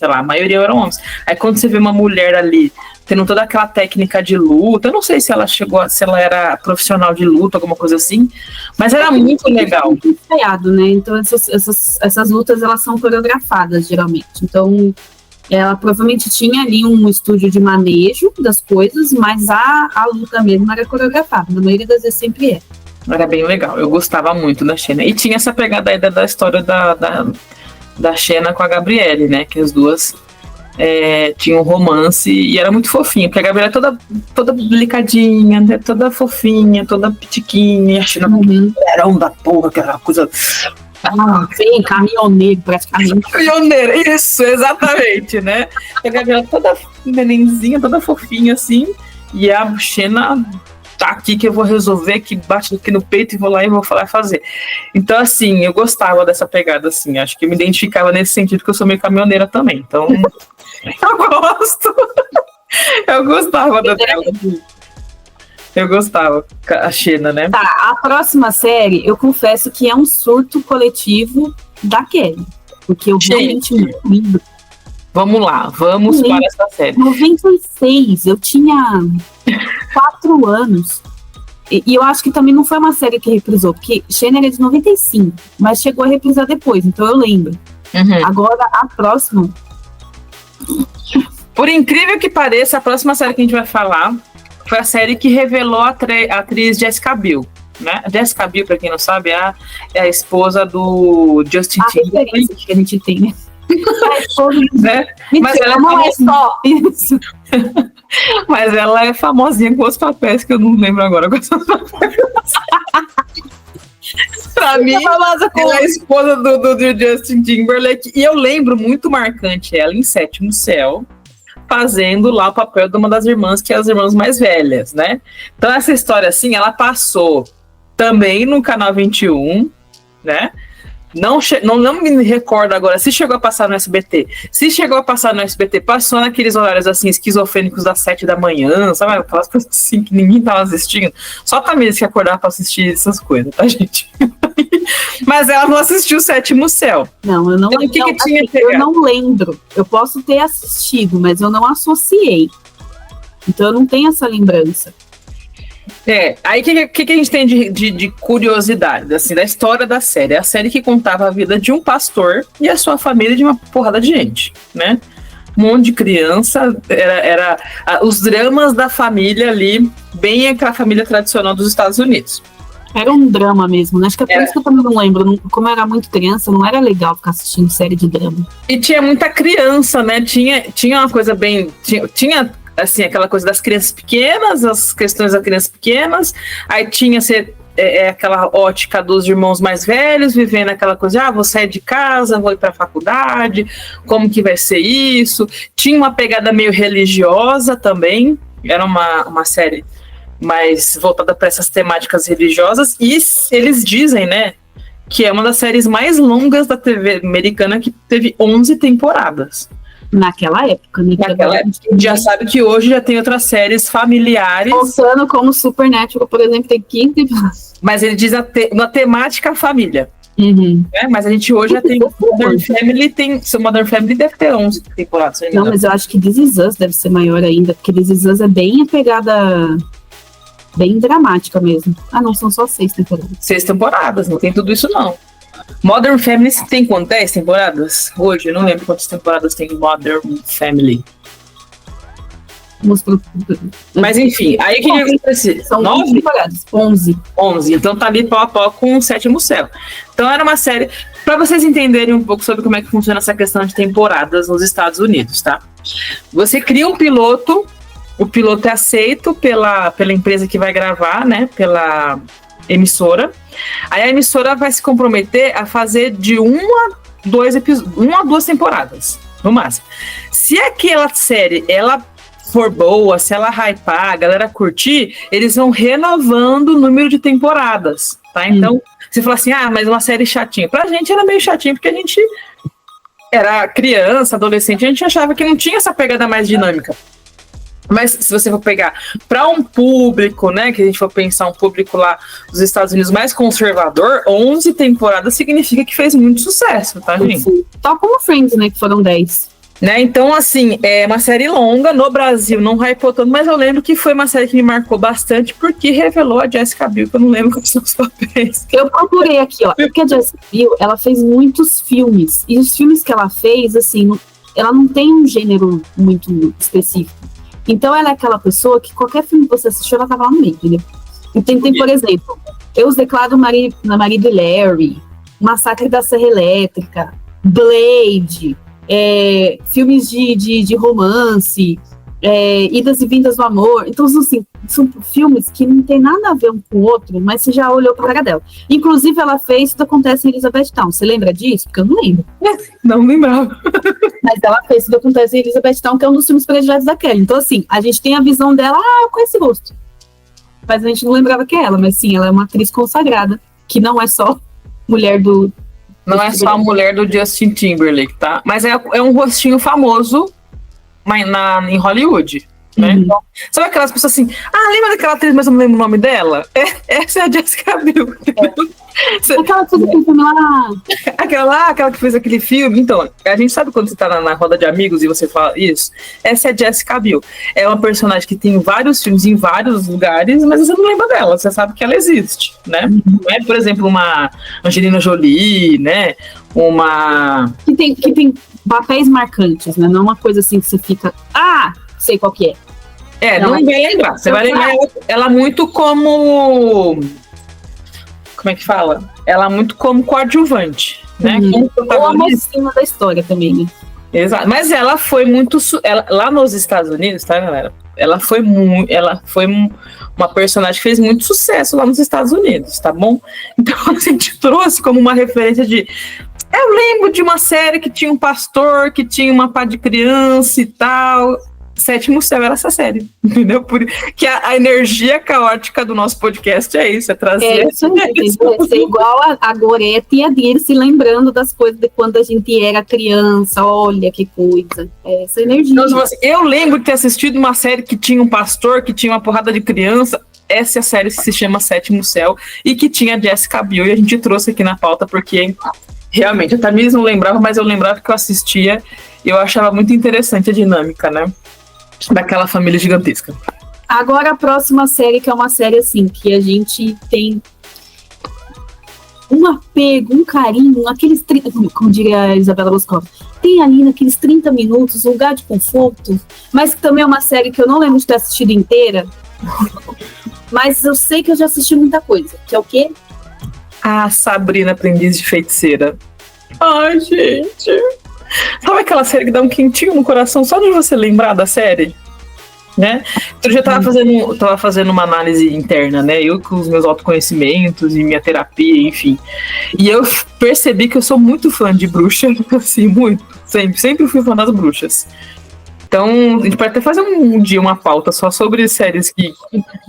eram homens. Aí quando você vê uma mulher ali, tendo toda aquela técnica de luta, eu não sei se ela era profissional de luta, alguma coisa assim, mas era muito legal. Ensaiado, né, então essas lutas, elas são coreografadas, geralmente. Então, ela provavelmente tinha ali um estúdio de manejo das coisas, mas a luta mesmo era coreografada. Na maioria das vezes sempre é. Era bem legal, eu gostava muito da Xena. E tinha essa pegada aí da história da Xena com a Gabriele, né? Que as duas tinham um romance e era muito fofinho, porque a Gabriele é toda delicadinha, né, toda fofinha, toda pitiquinha, e a Xena era da porra, que era uma coisa... Sim, caminhoneiro, praticamente. Caminhoneiro, isso, exatamente, né? A Gabriela toda nenenzinha, toda fofinha, assim, e a Xena tá aqui que eu vou resolver, que bate aqui no peito e vou lá e vou fazer. Então, assim, eu gostava dessa pegada, assim, acho que eu me identificava nesse sentido, que eu sou meio caminhoneira também, então eu gosto. Eu gostava da dela. Eu gostava, a Xena, né? Tá, a próxima série, eu confesso que é um surto coletivo da Kelly. Porque eu realmente não lembro. Vamos lá, vamos para essa série. 96, eu tinha 4 anos. E eu acho que também não foi uma série que reprisou, porque Xena era de 95, mas chegou a reprisar depois, então eu lembro. Agora, a próxima... Por incrível que pareça, a próxima série que a gente vai falar foi a série que revelou a atriz Jessica Biel, né? Jessica Biel, pra quem não sabe, é a esposa do Justin Timberlake. Que a gente tem, né? Né? Mas ela não é só isso. Mas ela é famosinha com os papéis que eu não lembro agora. Pra mim, ela é a esposa do Justin Timberlake. E eu lembro muito marcante ela em Sétimo Céu, fazendo lá o papel de uma das irmãs, que é as irmãs mais velhas, né? Então essa história, assim, ela passou também no Canal 21, né? Não me recordo agora se chegou a passar no SBT. Se chegou a passar no SBT, passou naqueles horários, assim, esquizofrênicos das 7 da manhã, sabe? Aquelas coisas assim que ninguém tava assistindo. Só a Tamires que acordava pra assistir essas coisas, tá, gente? Mas ela não assistiu Sétimo Céu. Não, eu não lembro. Então, que tinha eu não lembro. Eu posso ter assistido, mas eu não associei. Então eu não tenho essa lembrança. Aí o que a gente tem de curiosidade, assim, da história da série? É a série que contava a vida de um pastor e a sua família de uma porrada de gente, né? Um monte de criança, era os dramas da família ali, bem aquela família tradicional dos Estados Unidos. Era um drama mesmo, né? Acho que é por isso que eu também não lembro. Como eu era muito criança, não era legal ficar assistindo série de drama. E tinha muita criança, né? Tinha uma coisa bem... Tinha assim, aquela coisa das crianças pequenas, as questões das crianças pequenas, aí tinha aquela ótica dos irmãos mais velhos, vivendo aquela coisa, vou sair de casa, vou ir para a faculdade, como que vai ser isso? Tinha uma pegada meio religiosa também, era uma série mais voltada para essas temáticas religiosas, e eles dizem, né, que é uma das séries mais longas da TV americana, que teve 11 temporadas. Naquela época, né? Naquela época. Já sabe que hoje já tem outras séries familiares. Contando como Supernatural, por exemplo, tem 15 temporadas. Mas ele diz na temática família. Uhum. Mas a gente hoje já tem Modern Family, Modern Family deve ter 11 temporadas. Não, mas eu acho que This Is Us deve ser maior ainda, porque This Is Us é bem a pegada bem dramática mesmo. Não, são só 6 temporadas. 6 temporadas, não tem tudo isso não. Modern Family tem quanto? 10 temporadas? Hoje, eu não lembro quantas temporadas tem Modern Family. Mas enfim, aí o que acontece? São 9 temporadas, 11. Então tá ali pau a pau com o Sétimo Céu. Então era uma série, para vocês entenderem um pouco sobre como é que funciona essa questão de temporadas nos Estados Unidos, tá? Você cria um piloto, o piloto é aceito pela empresa que vai gravar, né? Pela emissora. Aí a emissora vai se comprometer a fazer de 1 a 2 temporadas, no máximo. Se aquela série, ela for boa, se ela hypar, a galera curtir, eles vão renovando o número de temporadas, tá? Então, você fala assim, mas uma série chatinha. Pra gente era meio chatinho, porque a gente era criança, adolescente, a gente achava que não tinha essa pegada mais dinâmica. Mas se você for pegar para um público, né, que a gente for pensar um público lá dos Estados Unidos mais conservador, 11 temporadas significa que fez muito sucesso, tá, gente? Tal como Friends, né, que foram 10. Né, então, assim, é uma série longa, no Brasil não hypou tanto, mas eu lembro que foi uma série que me marcou bastante, porque revelou a Jessica Biel, que eu não lembro quais são os papéis. Eu procurei aqui, porque a Jessica Biel, ela fez muitos filmes, e os filmes que ela fez, assim, ela não tem um gênero muito específico. Então ela é aquela pessoa que qualquer filme que você assistiu, ela tava lá no meio, entendeu? Então tem, por exemplo, Eu Os Declaro na Marido e Larry, Massacre da Serra Elétrica, Blade, filmes de romance, Idas e Vindas do Amor. Então, assim, são filmes que não tem nada a ver um com o outro, mas você já olhou pra cara dela. Inclusive, ela fez Tudo Acontece em Elizabethtown. Você lembra disso? Porque eu não lembro. Não lembrava. Mas ela fez Tudo Acontece em Elizabethtown, que é um dos filmes prediletos da Kelly. Então, assim, a gente tem a visão dela, com esse gosto. Mas a gente não lembrava que é ela, mas sim, ela é uma atriz consagrada, que não é só mulher do... Não é só a mulher do Justin Timberlake, tá? Mas é um rostinho famoso em Hollywood, né? Então, sabe aquelas pessoas assim, lembra daquela atriz, mas eu não lembro o nome dela? Essa é a Jessica Biel. Aquela que fez aquele filme lá. Aquela que fez aquele filme. Então, a gente sabe quando você tá na roda de amigos e você fala isso? Essa é a Jessica Biel. É uma personagem que tem vários filmes em vários lugares, mas você não lembra dela, você sabe que ela existe, né? Não é, por exemplo, uma Angelina Jolie, né? Que tem papéis marcantes, né? Não é uma coisa assim que você fica, sei qual que é. Não vai lembrar. Você vai lembrar ela muito como é que fala? Ela muito como coadjuvante, né? Como ou a mocinha da história também, né? Exato. Mas ela foi muito... lá nos Estados Unidos, tá, galera? Ela foi uma personagem que fez muito sucesso lá nos Estados Unidos, tá bom? Então a gente trouxe como uma referência de... Eu lembro de uma série que tinha um pastor, que tinha uma pá de criança e tal. Sétimo Céu era essa série, entendeu? Que a energia caótica do nosso podcast é isso, é trazer... isso aí, ser igual a Gorete e a Dir se lembrando das coisas de quando a gente era criança, olha que coisa, essa energia. Então, assim, eu lembro de ter assistido uma série que tinha um pastor, que tinha uma porrada de criança, essa é a série que se chama Sétimo Céu, e que tinha a Jessica Biel, e a gente trouxe aqui na pauta, porque... Realmente, a Tamires não lembrava, mas eu lembrava que eu assistia e eu achava muito interessante a dinâmica, né? Daquela família gigantesca. Agora a próxima série, que é uma série assim, que a gente tem um apego, um carinho, aqueles 30, como diria a Isabela Boscov, tem ali naqueles 30 minutos, um lugar de conforto, mas que também é uma série que eu não lembro de ter assistido inteira, mas eu sei que eu já assisti muita coisa, que é o quê? A Sabrina, Aprendiz de Feiticeira. Ai, gente. Sabe aquela série que dá um quentinho no coração só de você lembrar da série? Né? Outro dia eu tava fazendo uma análise interna, né? Eu com os meus autoconhecimentos e minha terapia, enfim. E eu percebi que eu sou muito fã de bruxa, assim, muito. Sempre fui fã das bruxas. Então, a gente pode até fazer um dia uma pauta só sobre séries que...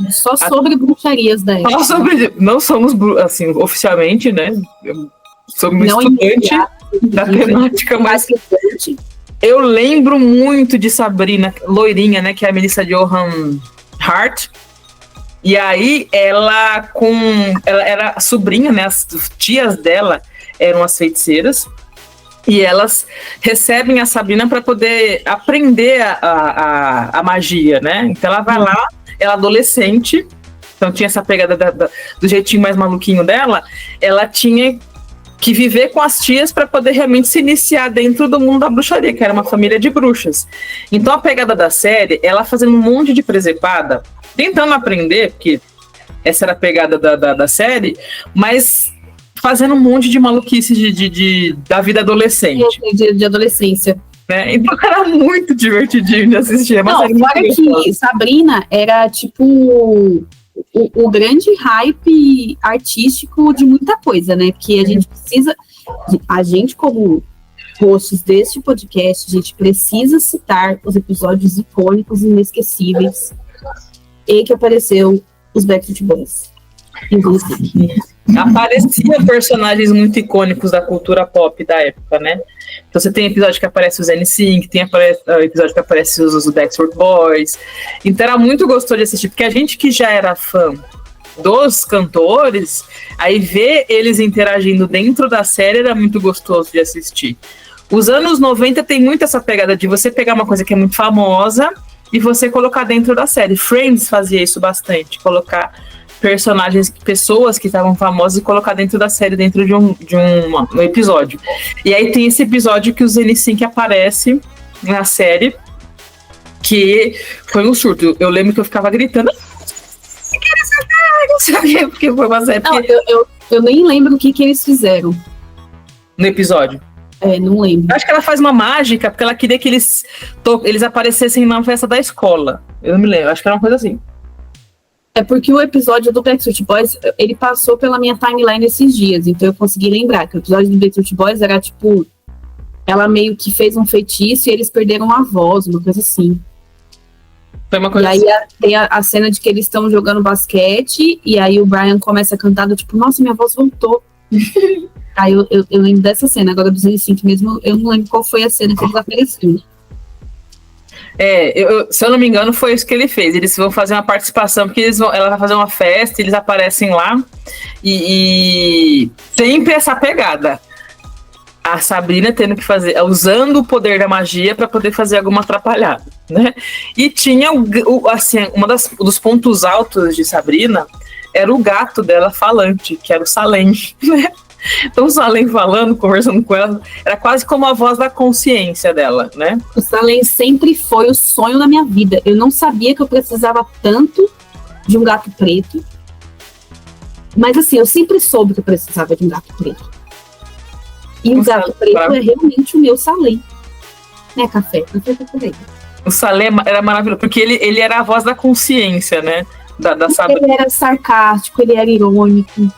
Só sobre bruxarias da época. Não somos, assim, oficialmente, né? Somos estudante da temática, mas... Eu lembro muito de Sabrina, loirinha, né? Que é a Melissa Joan Hart. E aí, ela era sobrinha, né? As tias dela eram as feiticeiras. E elas recebem a Sabrina para poder aprender a magia, né? Então ela vai lá, ela é adolescente, então tinha essa pegada do jeitinho mais maluquinho dela. Ela tinha que viver com as tias para poder realmente se iniciar dentro do mundo da bruxaria, que era uma família de bruxas. Então a pegada da série, ela fazendo um monte de presepada, tentando aprender, porque essa era a pegada da série, mas fazendo um monte de maluquice da vida adolescente. De adolescência. Né? Então era muito divertidinho de assistir. Não, fora que Sabrina era tipo... O grande hype artístico de muita coisa, né? Porque a gente precisa, a gente como hosts deste podcast, a gente precisa citar os episódios icônicos e inesquecíveis em que apareceu os Backstreet Boys. Apareciam personagens muito icônicos da cultura pop da época, né? Então você tem episódio que aparece os NSYNC, tem episódio que aparece os Backstreet Boys. Então era muito gostoso de assistir, porque a gente que já era fã dos cantores, aí ver eles interagindo dentro da série era muito gostoso de assistir. Os anos 90 tem muito essa pegada de você pegar uma coisa que é muito famosa e você colocar dentro da série. Friends fazia isso bastante, colocar personagens, pessoas que estavam famosas e colocar dentro da série, dentro de um episódio. E aí tem esse episódio que o NSYNC aparece na série, que foi um surto. Eu lembro que eu ficava gritando, não sabia porque foi uma série. Não, eu nem lembro o que eles fizeram no episódio. Não lembro. Acho que ela faz uma mágica, porque ela queria que eles aparecessem na festa da escola. Eu não me lembro, acho que era uma coisa assim. É porque o episódio do Backstreet Boys, ele passou pela minha timeline esses dias, então eu consegui lembrar que o episódio do Backstreet Boys era tipo, ela meio que fez um feitiço e eles perderam a voz, uma coisa assim. Foi uma coisa e aí tem a cena de que eles estão jogando basquete, e aí o Brian começa a cantar, tipo, nossa, minha voz voltou. Aí eu lembro dessa cena, agora dos NSYNC mesmo, eu não lembro qual foi a cena que eles apareceram. Se eu não me engano, foi isso que ele fez. Eles vão fazer uma participação, porque ela vai fazer uma festa, eles aparecem lá, e sempre essa pegada. A Sabrina tendo que fazer, usando o poder da magia para poder fazer alguma atrapalhada, né? E tinha, assim, dos pontos altos de Sabrina era o gato dela falante, que era o Salem, né? Então o Salem falando, conversando com ela, era quase como a voz da consciência dela, né? O Salem sempre foi o sonho da minha vida. Eu não sabia que eu precisava tanto de um gato preto. Mas assim, eu sempre soube que eu precisava de um gato preto. E o gato preto é realmente o meu Salem. Né, Café? Café tá por aí. O Salem era maravilhoso, porque ele era a voz da consciência, né? Da Sabrina. Ele era sarcástico, ele era irônico.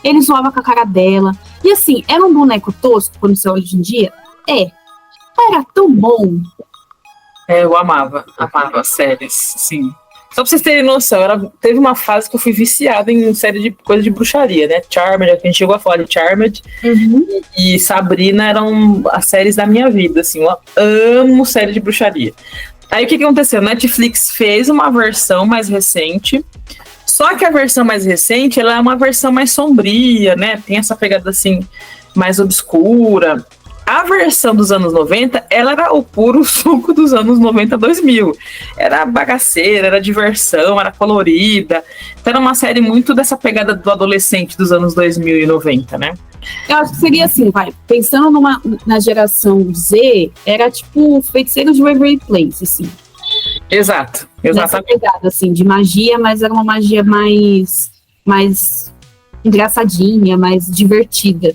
Ele zoava com a cara dela. E assim, era um boneco tosco quando você olha hoje em dia? Era tão bom. Eu amava as séries, sim. Só pra vocês terem noção, teve uma fase que eu fui viciada em série de coisa de bruxaria, né? Charmed, a gente chegou a falar de Charmed. Uhum. E Sabrina eram as séries da minha vida, assim. Eu amo série de bruxaria. Aí o que aconteceu? Netflix fez uma versão mais recente. Só que a versão mais recente, ela é uma versão mais sombria, né? Tem essa pegada, assim, mais obscura. A versão dos anos 90, ela era o puro suco dos anos 90, 2000. Era bagaceira, era diversão, era colorida. Então era uma série muito dessa pegada do adolescente dos anos 2000 e 90, né? Eu acho que seria assim, pensando na geração Z, era tipo Feiticeiros de Waverly Place, assim. Exato. Nessa pegada, assim, de magia, mas era uma magia mais engraçadinha, mais divertida.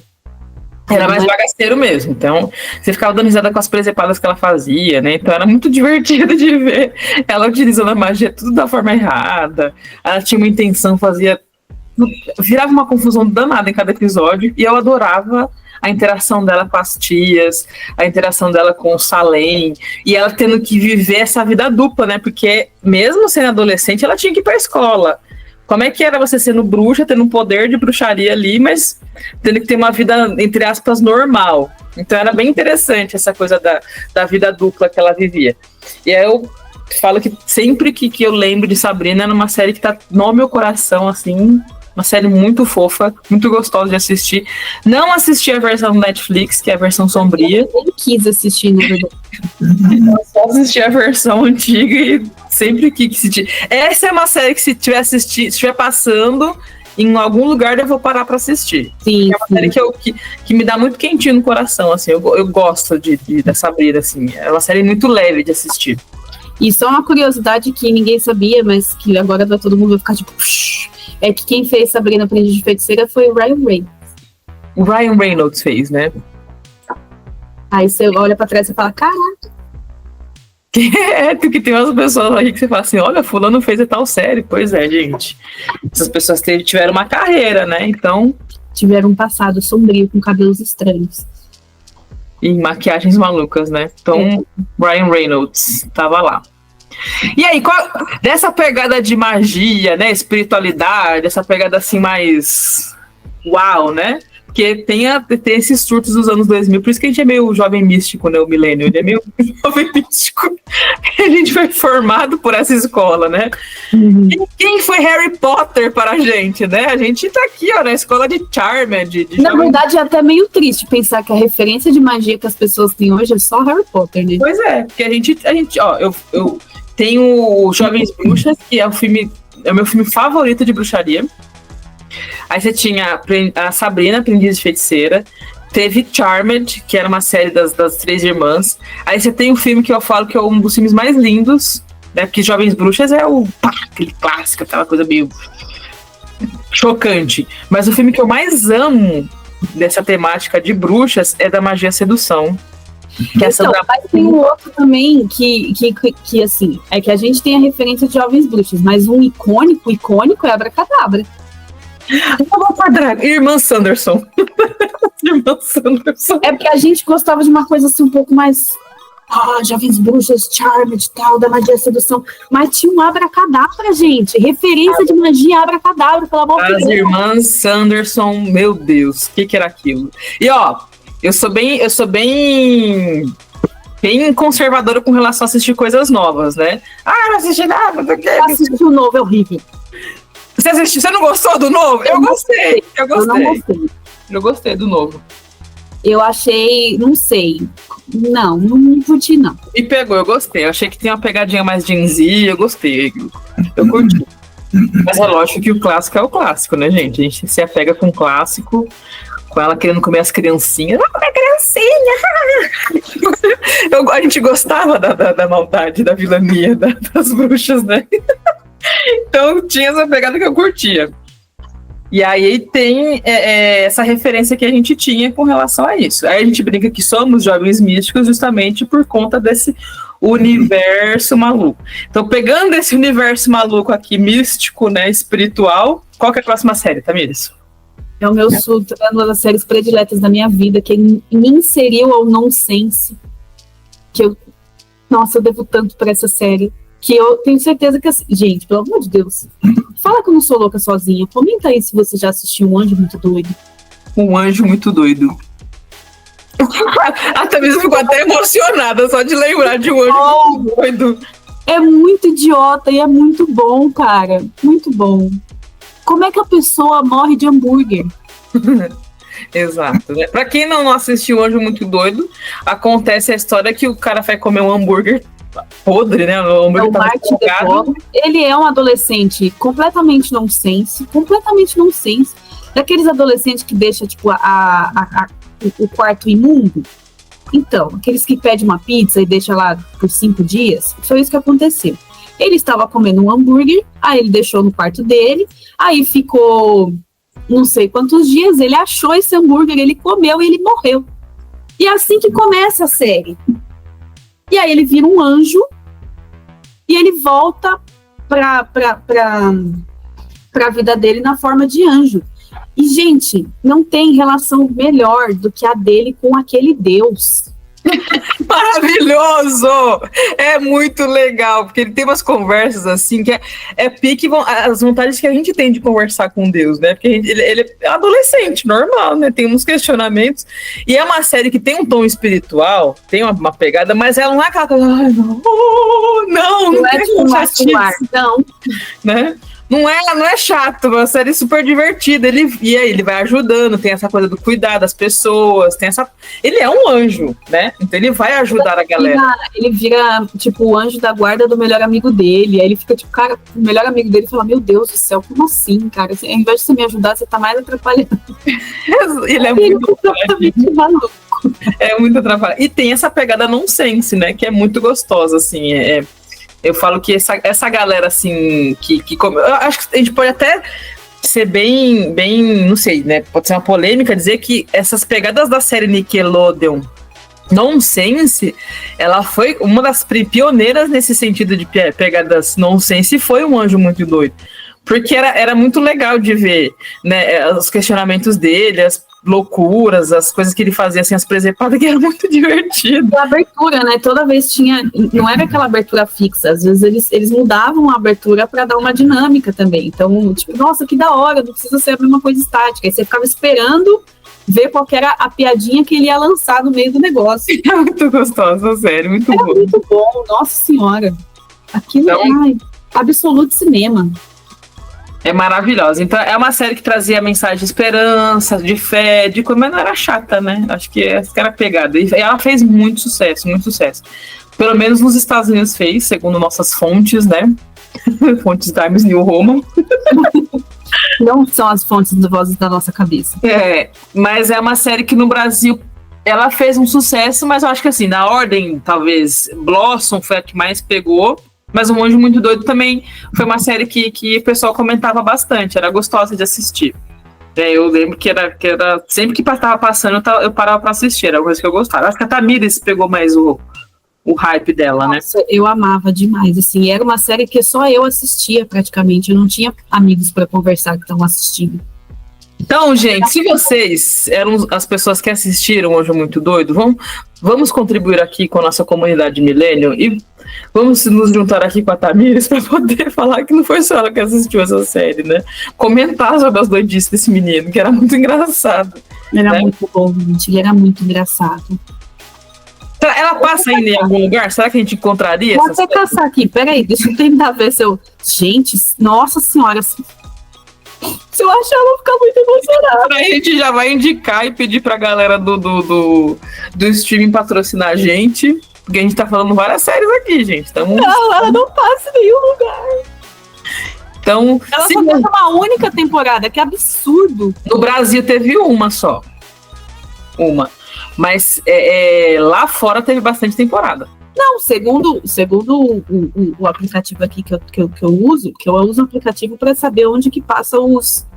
Era mais bagaceiro mesmo, então você ficava dando risada com as presepadas que ela fazia, né? Então era muito divertido de ver ela utilizando a magia tudo da forma errada. Ela tinha uma intenção, virava uma confusão danada em cada episódio, e eu adorava a interação dela com as tias, a interação dela com o Salem, e ela tendo que viver essa vida dupla, né? Porque mesmo sendo adolescente, ela tinha que ir pra escola. Como é que era você sendo bruxa, tendo um poder de bruxaria ali, mas tendo que ter uma vida, entre aspas, normal? Então era bem interessante essa coisa da vida dupla que ela vivia. E aí eu falo que sempre que eu lembro de Sabrina, era uma série que tá no meu coração, assim, uma série muito fofa, muito gostosa de assistir. Não assisti a versão do Netflix, que é a versão sombria. Eu nem quis assistir, na verdade. Eu só assisti a versão antiga e sempre quis assistir. Essa é uma série que se estiver passando em algum lugar, eu vou parar pra assistir. Sim, é uma série que me dá muito quentinho no coração, assim. Eu gosto da Sabrina, assim. É uma série muito leve de assistir. E só uma curiosidade que ninguém sabia, mas que agora todo mundo vai ficar tipo... É que quem fez Sabrina Aprendiz de Feiticeira foi o Ryan Reynolds. O Ryan Reynolds fez, né? Aí você olha pra trás e fala, caraca. É, porque tem umas pessoas aí que você fala assim, olha, fulano fez a tal série. Pois é, gente. Essas pessoas tiveram uma carreira, né? Então... Tiveram um passado sombrio, com cabelos estranhos. E maquiagens malucas, né? Então, Ryan Reynolds tava lá. E aí, dessa pegada de magia, né, espiritualidade, essa pegada assim mais uau, né? Porque tem esses surtos dos anos 2000, por isso que a gente é meio jovem místico, né, o milênio, ele é meio jovem místico. A gente foi formado por essa escola, né? Uhum. E quem foi Harry Potter para a gente, né? A gente tá aqui, ó, na escola de Charmed. Na verdade, é até meio triste pensar que a referência de magia que as pessoas têm hoje é só Harry Potter, né? Pois é, porque a gente ó, eu tenho Jovens Bruxas, que é o meu filme favorito de bruxaria. Aí você tinha a Sabrina, Aprendiz de Feiticeira. Teve Charmed, que era uma série das três irmãs. Aí você tem um filme que eu falo que é um dos filmes mais lindos, né? Porque Jovens Bruxas é aquele clássico, aquela coisa meio chocante. Mas o filme que eu mais amo dessa temática de bruxas é da Magia e Sedução. Que então, mas tem um outro também que assim, é que a gente tem a referência de Jovens Bruxas, mas um icônico é Abracadabra. Irmã Sanderson. Irmã Sanderson. É porque a gente gostava de uma coisa assim um pouco mais Jovens Bruxas, Charmed e tal, da Magia e Sedução, mas tinha um Abracadabra, gente, referência de magia Abracadabra, pelo amor de Deus. As irmãs Sanderson, meu Deus, o que era aquilo? E ó, eu sou bem conservadora com relação a assistir coisas novas, né? Não assisti nada, não quero. Assistir o novo é horrível. Você assistiu? Você não gostou do novo? Eu gostei. Eu gostei do novo. Eu achei, não sei. Não curti, não. Me pegou, eu gostei. Eu achei que tinha uma pegadinha mais Gen Z, eu gostei. Eu curti. Mas é lógico que o clássico é o clássico, né, gente? A gente se apega com o clássico, com ela querendo comer as criancinhas. Não, comer criancinha! A gente gostava da maldade, da vilania das bruxas, né? Então tinha essa pegada que eu curtia. E aí tem essa referência que a gente tinha com relação a isso. Aí a gente brinca que somos jovens místicos justamente por conta desse universo maluco. Então, pegando esse universo maluco aqui, místico, né, espiritual, qual que é a próxima série, Tamires? É o meu surto, é uma das séries prediletas da minha vida, que me inseriu ao nonsense. Nossa, eu devo tanto pra essa série. Que eu tenho certeza que... Gente, pelo amor de Deus. Fala que eu não sou louca sozinha. Comenta aí se você já assistiu Um Anjo Muito Doido. Um Anjo Muito Doido. A Tamires ficou até emocionada só de lembrar de Um Anjo Muito Doido. É muito idiota e é muito bom, cara. Muito bom. Como é que a pessoa morre de hambúrguer? Exato, né? Pra quem não assistiu O Anjo Muito Doido, acontece a história que o cara vai comer um hambúrguer podre, né? O hambúrguer O Martin DeVore, ele é um adolescente completamente nonsense, daqueles adolescentes que deixa, tipo, o quarto imundo. Então, aqueles que pedem uma pizza e deixa lá por 5 dias, foi isso que aconteceu. Ele estava comendo um hambúrguer, aí ele deixou no quarto dele, aí ficou não sei quantos dias, ele achou esse hambúrguer, ele comeu e ele morreu. E é assim que começa a série. E aí ele vira um anjo e ele volta pra vida dele na forma de anjo. E, gente, não tem relação melhor do que a dele com aquele Deus. Maravilhoso! É muito legal, porque ele tem umas conversas assim que é pique as vontades que a gente tem de conversar com Deus, né? Porque ele é adolescente, normal, né? Tem uns questionamentos. E é uma série que tem um tom espiritual, tem uma pegada, mas ela não é aquela coisa. Não é tipo não. Né? Não é chato, é uma série super divertida. E aí ele vai ajudando, tem essa coisa do cuidar das pessoas, ele é um anjo, né? Então ele vai ajudar a galera. Ele vira, tipo, o anjo da guarda do melhor amigo dele. Aí ele fica, tipo, cara, o melhor amigo dele fala, meu Deus do céu, como assim, cara? Ao invés de você me ajudar, você tá mais atrapalhando. Ele é muito completamente maluco. É muito atrapalhado. E tem essa pegada nonsense, né? Que é muito gostosa, assim, eu falo que essa galera, assim, eu acho que a gente pode até ser bem, não sei, né? Pode ser uma polêmica dizer que essas pegadas da série Nickelodeon nonsense, ela foi uma das pioneiras nesse sentido de pegadas nonsense e foi Um Anjo Muito Doido. Porque era muito legal de ver, né, os questionamentos dele, as loucuras, as coisas que ele fazia, assim, as presepadas, que era muito divertido. A abertura, né, toda vez tinha, não era aquela abertura fixa, às vezes eles mudavam a abertura para dar uma dinâmica também, então, tipo, nossa, que da hora, não precisa ser a mesma coisa estática, aí você ficava esperando ver qual que era a piadinha que ele ia lançar no meio do negócio. É muito gostosa, sério, muito bom. Muito bom, nossa senhora, aquilo é absoluto cinema. É maravilhosa. Então, é uma série que trazia mensagem de esperança, de fé, mas não era chata, né? Acho que essa era a pegada. E ela fez muito sucesso, muito sucesso. Pelo menos nos Estados Unidos fez, segundo nossas fontes, né? Fontes Times New Roman. Não são as fontes de vozes da nossa cabeça. Mas é uma série que no Brasil ela fez um sucesso, mas eu acho que assim, na ordem, talvez, Blossom foi a que mais pegou. Mas Um Anjo Muito Doido também foi uma série que o pessoal comentava bastante, era gostosa de assistir. Eu lembro que era sempre que estava passando, eu parava para assistir, era uma coisa que eu gostava. Acho que a Tamires pegou mais o hype dela, Nossa, né? Eu amava demais, assim, era uma série que só eu assistia praticamente, eu não tinha amigos para conversar que estavam assistindo. Então, gente, se vocês eram as pessoas que assistiram Anjo Muito Doido, vamos contribuir aqui com a nossa comunidade Millennium e vamos nos juntar aqui com a Tamires para poder falar que não foi só ela que assistiu essa série, né? Comentar sobre as doidices desse menino, que era muito engraçado. Era muito bom, gente, ele era muito engraçado. Ela passa ainda em algum lugar? Será que a gente encontraria? Vou até caçar aqui, peraí, deixa eu tentar ver se eu... Gente, nossa senhora... Se eu achar, eu vou ficar muito emocionada. A gente já vai indicar e pedir pra galera do streaming patrocinar a gente, porque a gente tá falando várias séries aqui, gente. Ela não passa em nenhum lugar. Então, ela só teve uma única temporada, que absurdo. No Brasil teve uma só. Mas lá fora teve bastante temporada. Não, segundo o aplicativo aqui que eu uso um aplicativo para saber onde que passam os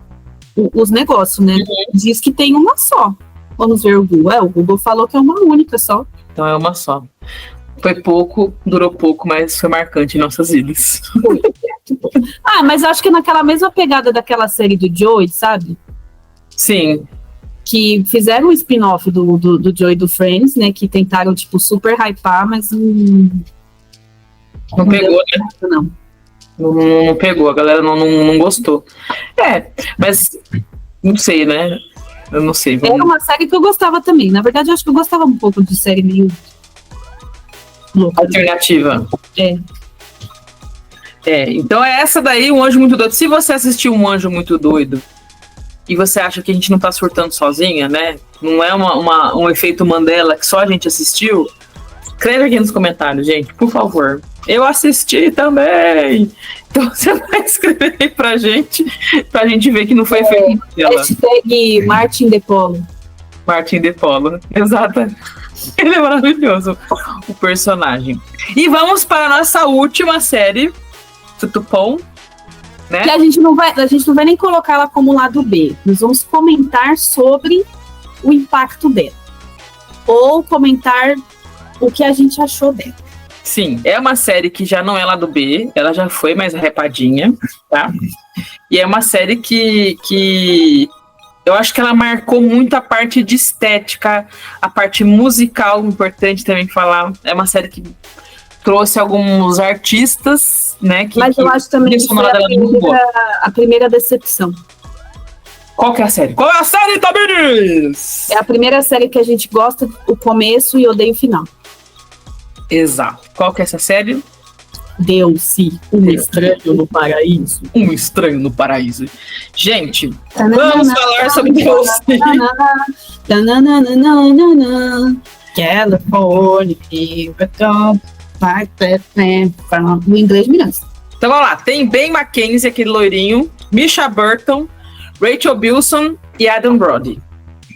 negócios, né? Uhum. Diz que tem uma só. Vamos ver o Google. O Google falou que é uma única só. Então é uma só. Foi pouco, durou pouco, mas foi marcante em nossas vidas. Mas acho que é naquela mesma pegada daquela série do Joey, sabe? Sim. Que fizeram um spin-off do Joey do Friends, né? Que tentaram, tipo, super hypar, mas não pegou, né? Não pegou, a galera não gostou. Mas não sei, né? Eu não sei. Era uma série que eu gostava também. Na verdade, eu acho que eu gostava um pouco de série meio louca. Alternativa. Então é essa daí, Um Anjo Muito Doido. Se você assistiu Um Anjo Muito Doido, e você acha que a gente não tá surtando sozinha, né? Não é um efeito Mandela que só a gente assistiu, escreve aqui nos comentários, gente, por favor. Eu assisti também! Então você vai escrever aí pra gente ver que não foi efeito Mandela. Hashtag Martin De Polo. Martin De Polo, exato. Ele é maravilhoso, o personagem. E vamos para a nossa última série, Tutupom, né? Que a gente não vai nem colocar ela como lado B. Nós vamos comentar sobre o impacto dela. Ou comentar o que a gente achou dela. Sim, é uma série que já não é lado B, ela já foi mais repadinha, tá? E é uma série que eu acho que ela marcou muito a parte de estética, a parte musical, importante também falar. É uma série que trouxe alguns artistas, né? Mas eu acho também que foi a primeira decepção. Qual que é a série? Qual é a série, Tamires? É a primeira série que a gente gosta o começo e odeia o final. Exato. Qual que é essa série? Deu-se um estranho no paraíso. Um estranho no paraíso. Gente, vamos falar sobre Deu-se. California, no inglês mirante. Então vamos lá. Tem Ben McKenzie, aquele loirinho, Misha Burton, Rachel Bilson e Adam Brody.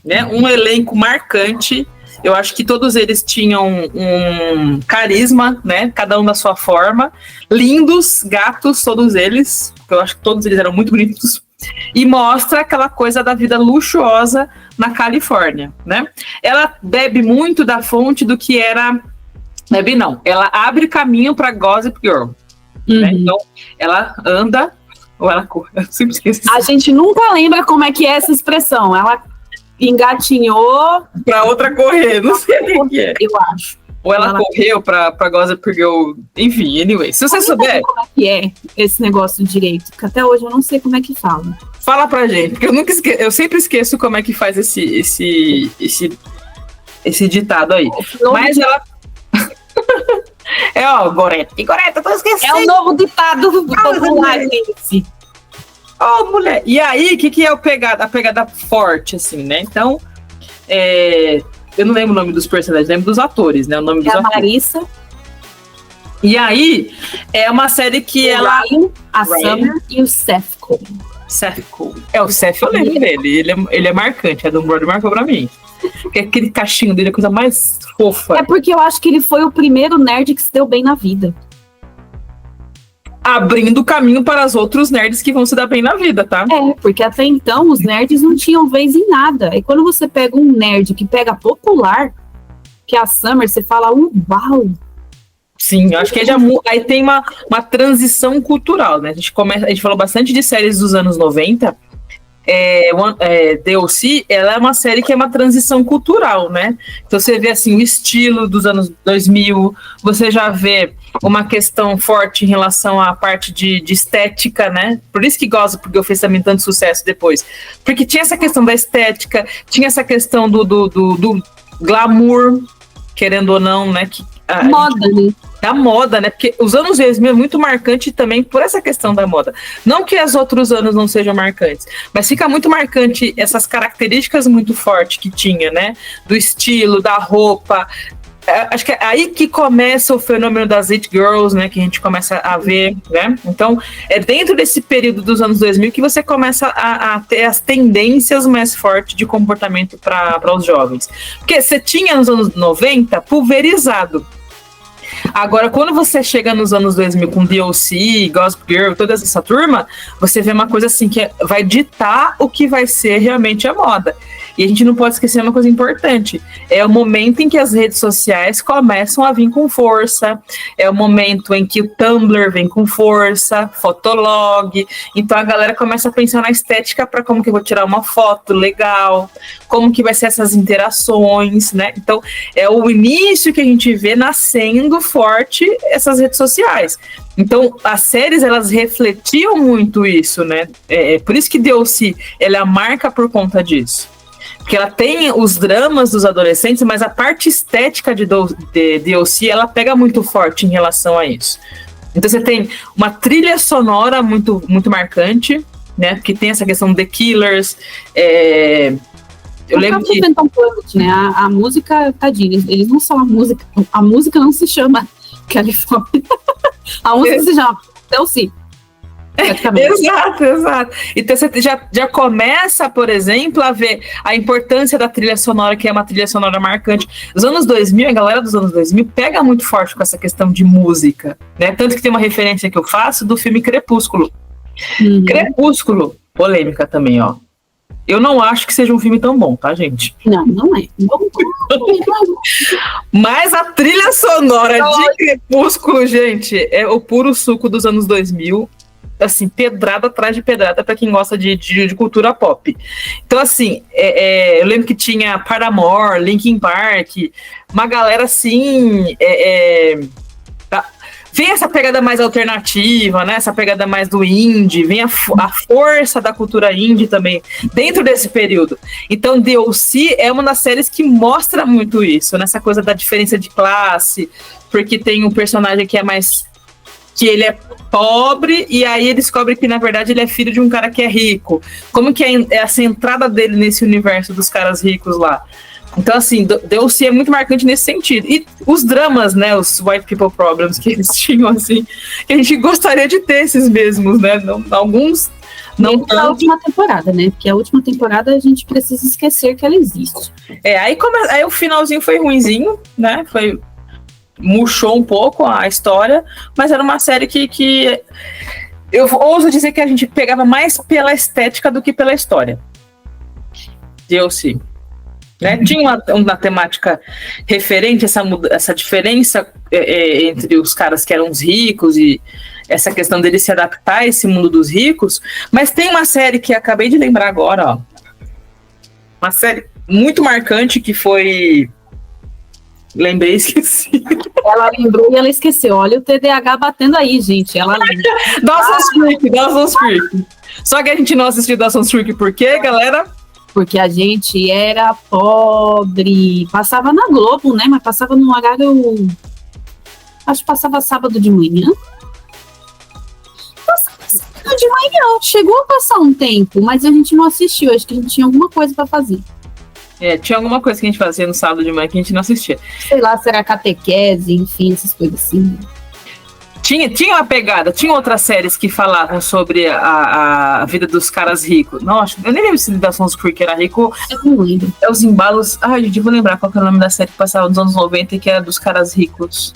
Né? Um elenco marcante. Eu acho que todos eles tinham um carisma, né? Cada um da sua forma. Lindos, gatos, todos eles. Eu acho que todos eles eram muito bonitos. E mostra aquela coisa da vida luxuosa na Califórnia, né? Ela bebe muito da fonte do que era... Bebe não. Ela abre caminho para Gossip Girl. Né? Então, ela anda... Ou ela corre. Eu sempre esqueço. A gente nunca lembra como é que é essa expressão. Ela... engatinhou pra outra correr, não sei o que é. Eu acho. Ou ela correu pra Gossip Girl, enfim, anyway. Se você souber... Como é que é esse negócio direito? Porque até hoje eu não sei como é que fala. Fala pra gente, porque eu sempre esqueço como é que faz esse ditado aí. Mas ela... Gorete, tô esquecendo. É o novo ditado popular esse. Oh, mulher. E aí, o que é a pegada forte, assim, né? Então, eu não lembro o nome dos personagens, lembro dos atores, né? O nome dos atores. Marissa. E aí, é uma série que ela... Ryan, a Summer e o Seth Cole. Seth Cole. O Seth, eu lembro dele. Ele é marcante. A Adam Brody marcou pra mim. Porque aquele cachinho dele é a coisa mais fofa. É porque eu acho que ele foi o primeiro nerd que se deu bem na vida. Abrindo caminho para os outros nerds que vão se dar bem na vida, tá? Porque até então os nerds não tinham vez em nada. E quando você pega um nerd que pega popular, que é a Summer, você fala, uau! Sim, eu acho que aí tem uma transição cultural, né? A gente falou bastante de séries dos anos 90. DLC, ela é uma série que é uma transição cultural, né? Então você vê assim o estilo dos anos 2000, você já vê uma questão forte em relação à parte de estética, né? Por isso que Gossip Girl fez também tanto sucesso depois, porque tinha essa questão da estética, tinha essa questão do glamour, querendo ou não, né? Da moda, né? Porque os anos 2000 é muito marcante também por essa questão da moda. Não que os outros anos não sejam marcantes, mas fica muito marcante essas características muito fortes que tinha, né? Do estilo, da roupa. Acho que é aí que começa o fenômeno das It Girls, né? Que a gente começa a ver, né? Então, é dentro desse período dos anos 2000 que você começa a ter as tendências mais fortes de comportamento para os jovens. Porque você tinha nos anos 90 pulverizado. Agora, quando você chega nos anos 2000 com DLC, Gossip Girl, toda essa turma, você vê uma coisa assim que vai ditar o que vai ser realmente a moda. E a gente não pode esquecer uma coisa importante. É o momento em que as redes sociais começam a vir com força. É o momento em que o Tumblr vem com força, Fotolog. Então a galera começa a pensar na estética para como que eu vou tirar uma foto legal, como que vai ser essas interações, né? Então é o início que a gente vê nascendo forte essas redes sociais. Então, as séries, elas refletiam muito isso, né? Por isso que DLC, ela é a marca por conta disso. Porque ela tem os dramas dos adolescentes, mas a parte estética de DLC, ela pega muito forte em relação a isso. Então, você tem uma trilha sonora muito, muito marcante, né? Porque tem essa questão The Killers. Eu lembro que... né? A música, tadinha, eles não são a música não se chama Califórnia. A música se chama Tennessee. Exato. Então você já começa, por exemplo, a ver a importância da trilha sonora, que é uma trilha sonora marcante. Os anos 2000, a galera dos anos 2000 pega muito forte com essa questão de música, né? Tanto que tem uma referência que eu faço do filme Crepúsculo. Crepúsculo, polêmica também, ó. Eu não acho que seja um filme tão bom, tá, gente? Não é. Mas a trilha sonora de Crepúsculo, gente, é o puro suco dos anos 2000. Assim, pedrada atrás de pedrada pra quem gosta de cultura pop. Então, assim, eu lembro que tinha Paramore, Linkin Park, uma galera assim... Vem essa pegada mais alternativa, né? Essa pegada mais do indie, vem a força da cultura indie também, dentro desse período. Então, The O.C. é uma das séries que mostra muito isso, nessa coisa da diferença de classe, porque tem um personagem que é mais... que ele é pobre, e aí ele descobre que, na verdade, ele é filho de um cara que é rico. Como que é essa entrada dele nesse universo dos caras ricos lá? Então, assim, The O.C. é muito marcante nesse sentido. E os dramas, né, os white people problems que eles tinham, assim, que a gente gostaria de ter esses mesmos, né? Alguns não tanto. A última temporada, né? Porque a última temporada a gente precisa esquecer que ela existe. Aí o finalzinho foi ruinzinho, né? Murchou um pouco a história, mas era uma série que eu ouso dizer que a gente pegava mais pela estética do que pela história. The.O.C. Né? Tinha uma temática referente, essa diferença entre os caras que eram os ricos e essa questão dele se adaptar a esse mundo dos ricos, mas tem uma série que acabei de lembrar agora, ó, uma série muito marcante que foi... Lembrei, esqueci. Ela lembrou e ela esqueceu. Olha o TDAH batendo aí, gente. Ela lembra. Dawson's Creek. Só que a gente não assistiu Dawson's Creek por quê, galera? Porque a gente era pobre. Passava na Globo, né? Mas passava num horário... Acho que passava sábado de manhã. Passava sábado de manhã. Chegou a passar um tempo, mas a gente não assistiu. Acho que a gente tinha alguma coisa pra fazer. Tinha alguma coisa que a gente fazia no sábado de manhã que a gente não assistia. Sei lá, será catequese, enfim, essas coisas assim. Tinha uma pegada, tinha outras séries que falavam sobre a vida dos caras ricos. Nossa, eu nem lembro se Dawson's Creek era rico. Eu não lembro. É os embalos... Ai, gente, vou lembrar qual que é o nome da série que passava nos anos 90 e que era dos caras ricos.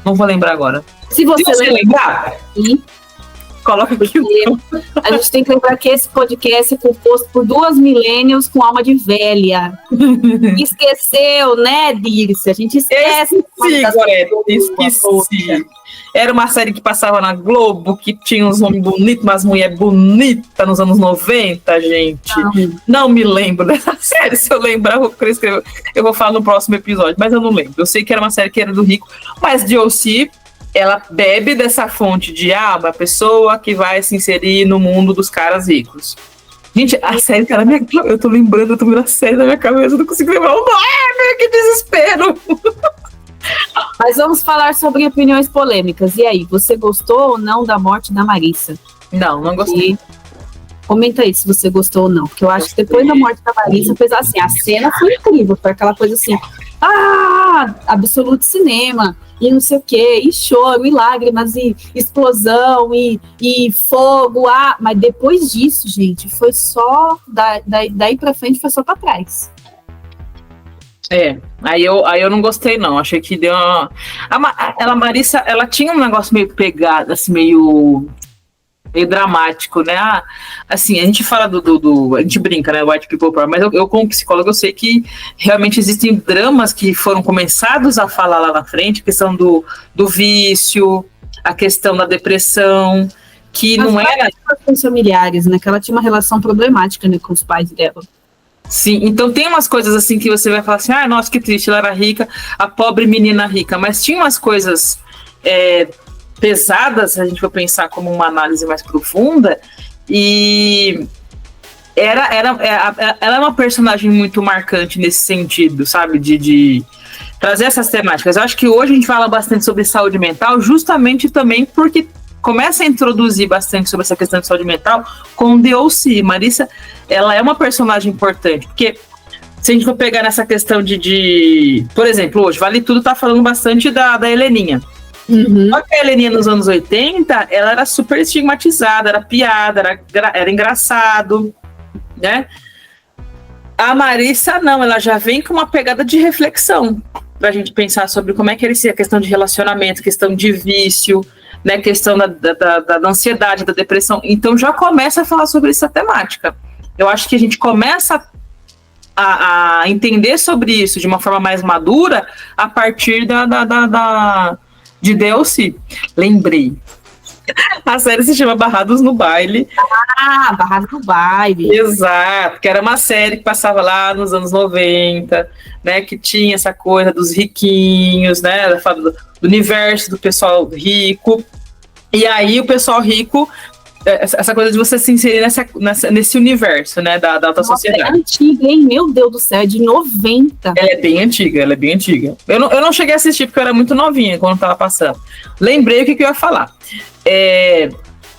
Não vou lembrar agora. Se você lembrar... Coloca aqui. A gente tem que lembrar que esse podcast é composto por 2 millennials com alma de velha. Esqueceu, né, Dirce? A gente esquece. Esqueci. Era uma série que passava na Globo, que tinha uns homens bonitos, umas mulheres bonitas nos anos 90, gente. Não me lembro dessa série. Se eu lembrar, eu vou falar no próximo episódio, mas eu não lembro. Eu sei que era uma série que era do rico, mas de O.C., ela bebe dessa fonte de uma pessoa que vai se inserir no mundo dos caras ricos. Gente, a série tá na minha... Eu tô lembrando, eu tô vendo a série na minha cabeça, eu não consigo lembrar o nome, que desespero! Mas vamos falar sobre opiniões polêmicas. E aí, você gostou ou não da morte da Marissa? Não gostei. Comenta aí se você gostou ou não, porque eu acho que depois da morte da Marissa, apesar assim, a cena foi incrível, foi aquela coisa assim, absoluto cinema, e não sei o quê, e choro, e lágrimas, e explosão, e fogo, mas depois disso, gente, foi só, daí pra frente foi só pra trás. Aí eu não gostei não, achei que deu uma... A Marissa, ela tinha um negócio meio pegado, assim, meio dramático, né? Assim, a gente fala a gente brinca, né? White people problem, mas eu como psicólogo, eu sei que realmente existem dramas que foram começados a falar lá na frente, a questão do vício, a questão da depressão, que mas não era... As familiares, né? Que ela tinha uma relação problemática, né, com os pais dela. Sim, então tem umas coisas assim que você vai falar assim, nossa, que triste, ela era rica, a pobre menina rica, mas tinha umas coisas pesadas, se a gente for pensar como uma análise mais profunda, e ela é uma personagem muito marcante nesse sentido, sabe, de trazer essas temáticas. Eu acho que hoje a gente fala bastante sobre saúde mental, justamente também porque começa a introduzir bastante sobre essa questão de saúde mental com DLC. Marissa, ela é uma personagem importante, porque se a gente for pegar nessa questão de por exemplo, hoje, Vale Tudo tá falando bastante da Heleninha. Só que a Heleninha nos anos 80, ela era super estigmatizada, era piada, era engraçado, né? A Marissa, não, ela já vem com uma pegada de reflexão pra gente pensar sobre como é que a questão de relacionamento, questão de vício, né, questão da ansiedade, da depressão. Então já começa a falar sobre essa temática. Eu acho que a gente começa a entender sobre isso de uma forma mais madura a partir de DLC. Lembrei. A série se chama Barrados no Baile. Ah, Barrados no Baile. Exato, que era uma série que passava lá nos anos 90, né, que tinha essa coisa dos riquinhos, né, do universo do pessoal rico. E aí o pessoal rico, essa coisa de você se inserir nesse universo, né, da alta sociedade. É antiga, hein? Meu Deus do céu, é de 90. Ela é bem antiga. Eu não cheguei a assistir porque eu era muito novinha quando tava passando. Lembrei o que eu ia falar.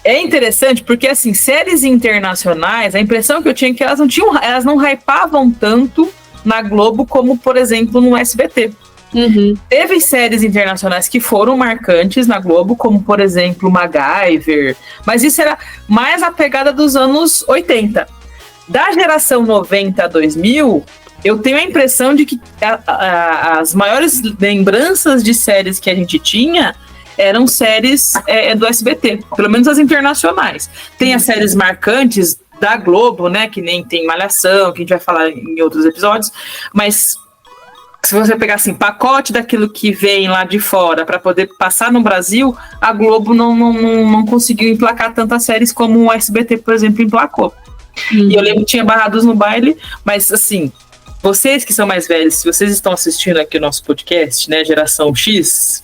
É interessante porque, assim, séries internacionais, a impressão que eu tinha é que elas não hypavam tanto na Globo como, por exemplo, no SBT. Teve séries internacionais que foram marcantes na Globo, como, por exemplo, MacGyver, mas isso era mais a pegada dos anos 80. Da geração 90 a 2000, eu tenho a impressão de que as maiores lembranças de séries que a gente tinha eram séries do SBT, pelo menos as internacionais. Tem as séries marcantes da Globo, né, que nem tem Malhação, que a gente vai falar em outros episódios, mas se você pegar assim, pacote daquilo que vem lá de fora para poder passar no Brasil, a Globo não conseguiu emplacar tantas séries como o SBT, por exemplo, emplacou. E eu lembro que tinha Barrados no Baile, mas assim, vocês que são mais velhos, se vocês estão assistindo aqui o nosso podcast, né, Geração X,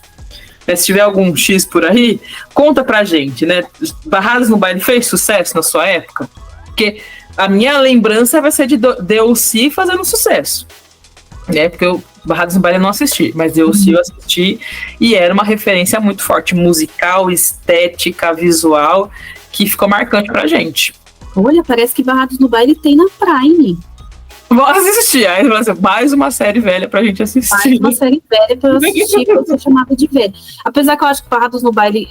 né, se tiver algum X por aí, conta pra gente, né, Barrados no Baile fez sucesso na sua época? Porque a minha lembrança vai ser de DLC fazendo sucesso. Né, porque Barrados no Baile eu não assisti, mas eu assisti e era uma referência muito forte, musical, estética, visual, que ficou marcante pra gente. Olha, parece que Barrados no Baile tem na Prime. Vamos assistir, aí mais uma série velha pra gente assistir. Mais uma série velha pra eu assistir, pra ser chamada de velha. Apesar que eu acho que Barrados no Baile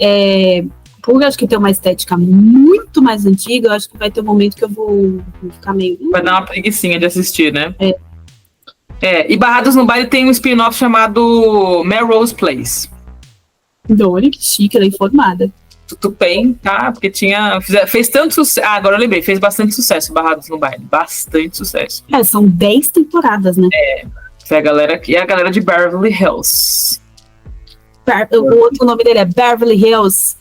por acho que tem uma estética muito mais antiga, eu acho que vai ter um momento que eu vou ficar meio... Vai dar uma preguicinha de assistir, né? E Barrados no Baile tem um spin-off chamado Melrose Place. Olha que chique, ela é informada. Tudo bem, tá? Porque fez tanto sucesso. Agora eu lembrei, fez bastante sucesso Barrados no Baile. Bastante sucesso. São 10 temporadas, né? Foi a galera de Beverly Hills. O outro nome dele é Beverly Hills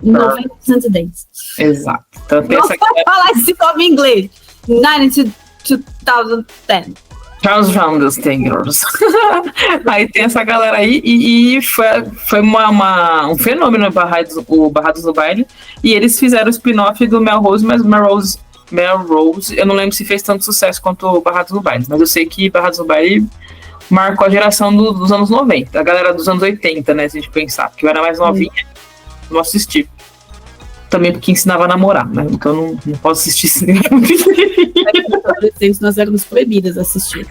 910. Exato. Então tem não pode falar esse nome em inglês. 2010. Charles Rounders. Aí tem essa galera aí e foi um fenômeno o Barrados no Baile, e eles fizeram o spin-off do Melrose, mas Melrose, eu não lembro se fez tanto sucesso quanto o Barrados no Baile, mas eu sei que Barrados no Baile marcou a geração dos anos 90, a galera dos anos 80, né, se a gente pensar, porque eu era mais novinha, não assisti. Também porque ensinava a namorar, né? Então não posso assistir cinema. Nós éramos proibidas a assistir.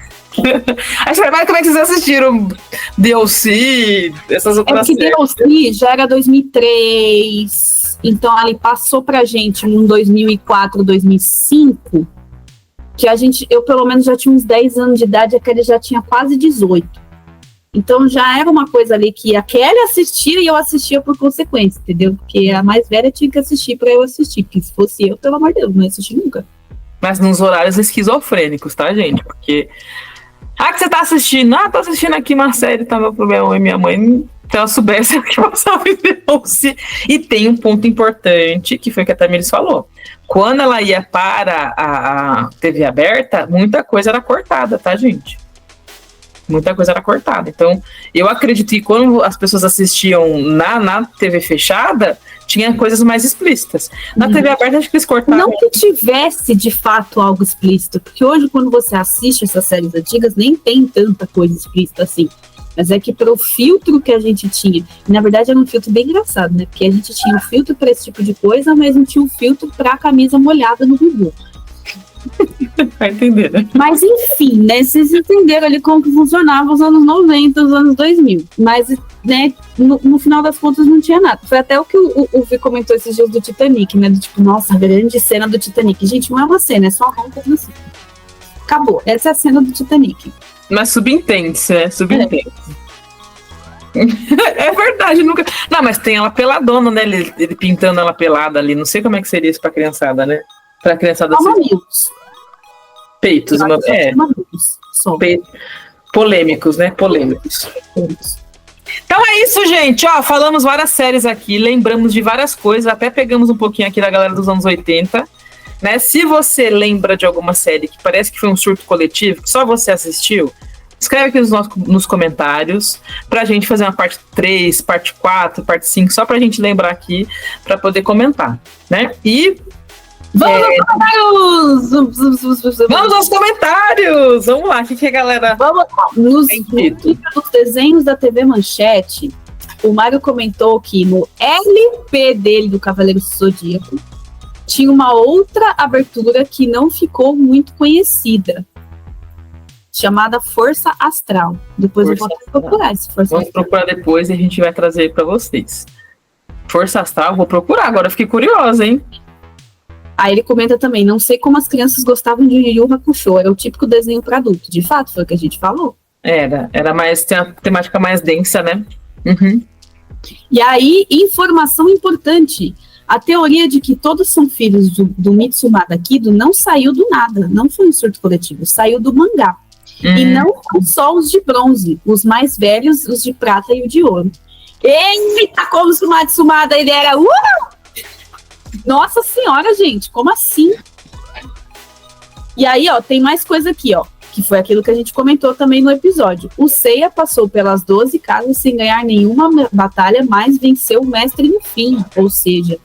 Aí você vai, mas como é que vocês assistiram DLC, essas outras séries? Porque DLC já era 2003, então ali passou pra gente um 2004, 2005, que eu pelo menos já tinha uns 10 anos de idade, a Kelly já tinha quase 18. Então já era uma coisa ali que a Kelly assistia e eu assistia por consequência, entendeu? Porque a mais velha tinha que assistir pra eu assistir, porque se fosse eu, pelo amor de Deus, não ia assistir nunca. Mas nos horários esquizofrênicos, tá, gente? Porque... que você tá assistindo? Tô assistindo aqui uma série, tava pro meu e minha mãe, se ela soubesse que passava em DLC. E tem um ponto importante, que foi o que a Tamiris falou. Quando ela ia para a TV aberta, muita coisa era cortada, tá, gente? Muita coisa era cortada. Então, eu acredito que quando as pessoas assistiam na TV fechada, tinha coisas mais explícitas. Na TV aberta, acho que eles cortavam. Não que tivesse, de fato, algo explícito. Porque hoje, quando você assiste essas séries antigas, nem tem tanta coisa explícita assim. Mas é que para o filtro que a gente tinha, na verdade era um filtro bem engraçado, né? Porque a gente tinha um filtro para esse tipo de coisa, mas não tinha um filtro para a camisa molhada no Gugu. Vai entender, né? Mas enfim, né? Vocês entenderam ali como que funcionava os anos 90, os anos 2000. Mas, né, no final das contas não tinha nada. Foi até o que o Vi comentou esses dias do Titanic, né? Do tipo, nossa, a grande cena do Titanic. Gente, não é uma cena, é só a roupa do assim. Acabou. Essa é a cena do Titanic. Mas subentende-se, né? Subentende. É verdade, nunca. Não, mas tem ela peladona, né? Ele pintando ela pelada ali. Não sei como é que seria isso pra criançada, né? Pra criançada Só mamilos. Peitos, polêmicos, né? Polêmicos. Então é isso, gente. Ó, falamos várias séries aqui, lembramos de várias coisas, até pegamos um pouquinho aqui da galera dos anos 80. Né? Se você lembra de alguma série que parece que foi um surto coletivo, que só você assistiu, escreve aqui nos comentários pra gente fazer uma parte 3, parte 4, parte 5, só pra gente lembrar aqui, pra poder comentar, né? E vamos aos comentários! Vamos lá, o que a galera... Vamos lá. Nos desenhos da TV Manchete, o Mário comentou que no LP dele, do Cavaleiro Zodíaco, tinha uma outra abertura que não ficou muito conhecida, chamada Força Astral. Depois eu vou procurar esse Força Astral. Vamos procurar depois e a gente vai trazer para vocês. Força Astral, vou procurar, agora fiquei curiosa, hein? Aí ele comenta também, não sei como as crianças gostavam de Yu Yu Hakusho, era o típico desenho para adulto. De fato, foi o que a gente falou. Era mais, tem uma temática mais densa, né? Uhum. E aí, informação importante, a teoria de que todos são filhos do Mitsumada Kido não saiu do nada, não foi um surto coletivo, saiu do mangá. E não são só os de bronze, os mais velhos, os de prata e o de ouro. Eita, como o Mitsumada, ele era... Nossa senhora, gente, como assim? E aí, ó, tem mais coisa aqui, ó, que foi aquilo que a gente comentou também no episódio. O Seiya passou pelas 12 casas sem ganhar nenhuma batalha, mas venceu o mestre no fim. Ou seja,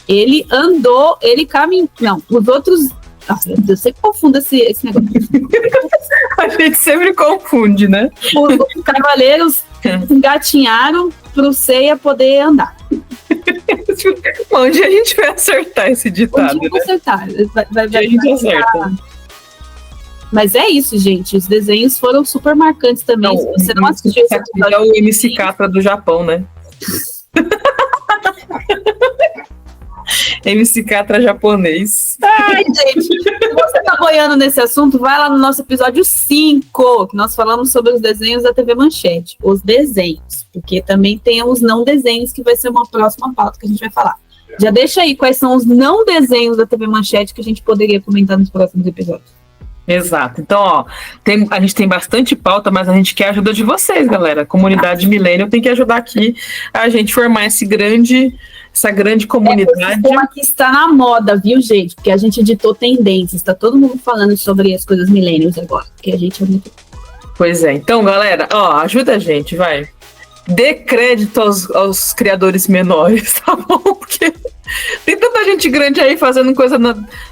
ele andou, ele caminhou. Não, os outros... Nossa, eu sempre confundo esse negócio. A gente sempre confunde, né? Os cavaleiros engatinharam pro Seiya poder andar. Onde a gente vai acertar esse ditado, Onde vai acertar? Vai a gente acerta. Mas é isso, gente. Os desenhos foram super marcantes também. Se você não assistiu esse episódio... É o MC Catra do Japão, né? MC Catra japonês. Ai, gente, se você tá boiando nesse assunto, vai lá no nosso episódio 5, que nós falamos sobre os desenhos da TV Manchete. Os desenhos, porque também tem os não desenhos, que vai ser uma próxima pauta que a gente vai falar. Já deixa aí quais são os não desenhos da TV Manchete que a gente poderia comentar nos próximos episódios. Exato. Então, ó, a gente tem bastante pauta, mas a gente quer a ajuda de vocês, galera. A comunidade Millennial tem que ajudar aqui a gente formar essa grande comunidade. O sistema que está na moda, viu, gente? Porque a gente editou tendências, tá todo mundo falando sobre as coisas millennials agora, porque a gente é muito... Pois é. Então, galera, ó, ajuda a gente, vai. Dê crédito aos criadores menores, tá bom? Porque tem tanta gente grande aí fazendo coisa,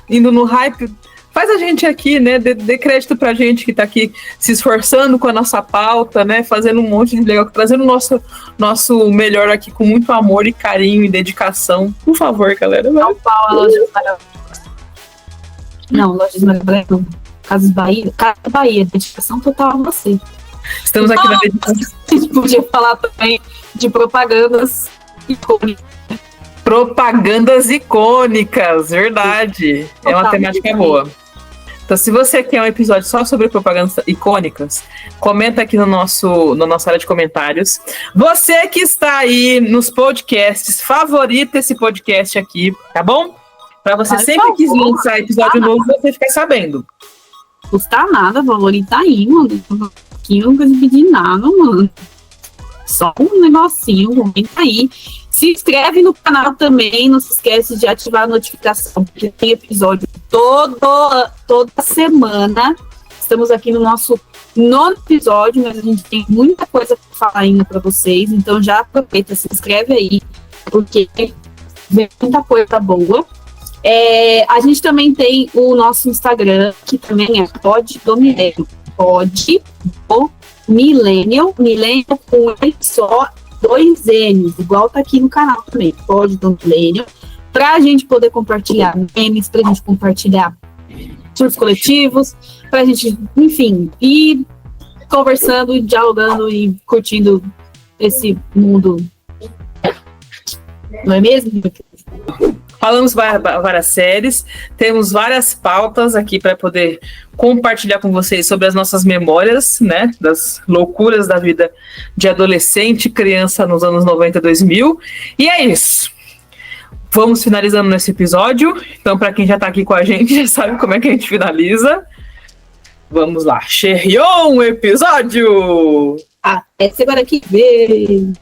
indo no hype. Faz a gente aqui, né? Dê crédito pra gente que tá aqui se esforçando com a nossa pauta, né? Fazendo um monte de legal, trazendo o nosso melhor aqui com muito amor e carinho e dedicação. Por favor, galera. São Paulo, Lojas Maravilha. Não, Lojas Maravilha não. Casas Bahia. Casa Bahia, dedicação total a você. Estamos aqui na dedicação. A gente podia falar também de propagandas icônicas. Propagandas icônicas, verdade. É uma temática boa. Então, se você quer um episódio só sobre propagandas icônicas, comenta aqui na nossa área de comentários. Você que está aí nos podcasts, favorita esse podcast aqui, tá bom? Para você sempre que lançar episódio novo, você ficar sabendo. Custa nada, favoritar aí, mano. Aqui eu não preciso pedir nada, mano. Só um negocinho, comenta aí. Se inscreve no canal também, não se esquece de ativar a notificação, porque tem episódio toda semana. Estamos aqui no nosso 9º episódio, mas a gente tem muita coisa para falar ainda para vocês, então já aproveita, se inscreve aí, porque vem muita coisa boa. A gente também tem o nosso Instagram, que também é Pod do Milênio. Pod do Millennial com só 2 N's, igual tá aqui no canal também, Pod do Millennial, pra gente poder compartilhar memes, pra gente compartilhar surtos coletivos, pra gente, enfim, ir conversando, dialogando e curtindo esse mundo. Não é mesmo? Falamos várias séries, temos várias pautas aqui para poder compartilhar com vocês sobre as nossas memórias, né, das loucuras da vida de adolescente, criança nos anos 90 e 2000. E é isso. Vamos finalizando nesse episódio. Então, para quem já está aqui com a gente, já sabe como é que a gente finaliza. Vamos lá. Cherion, episódio! Até semana que vem!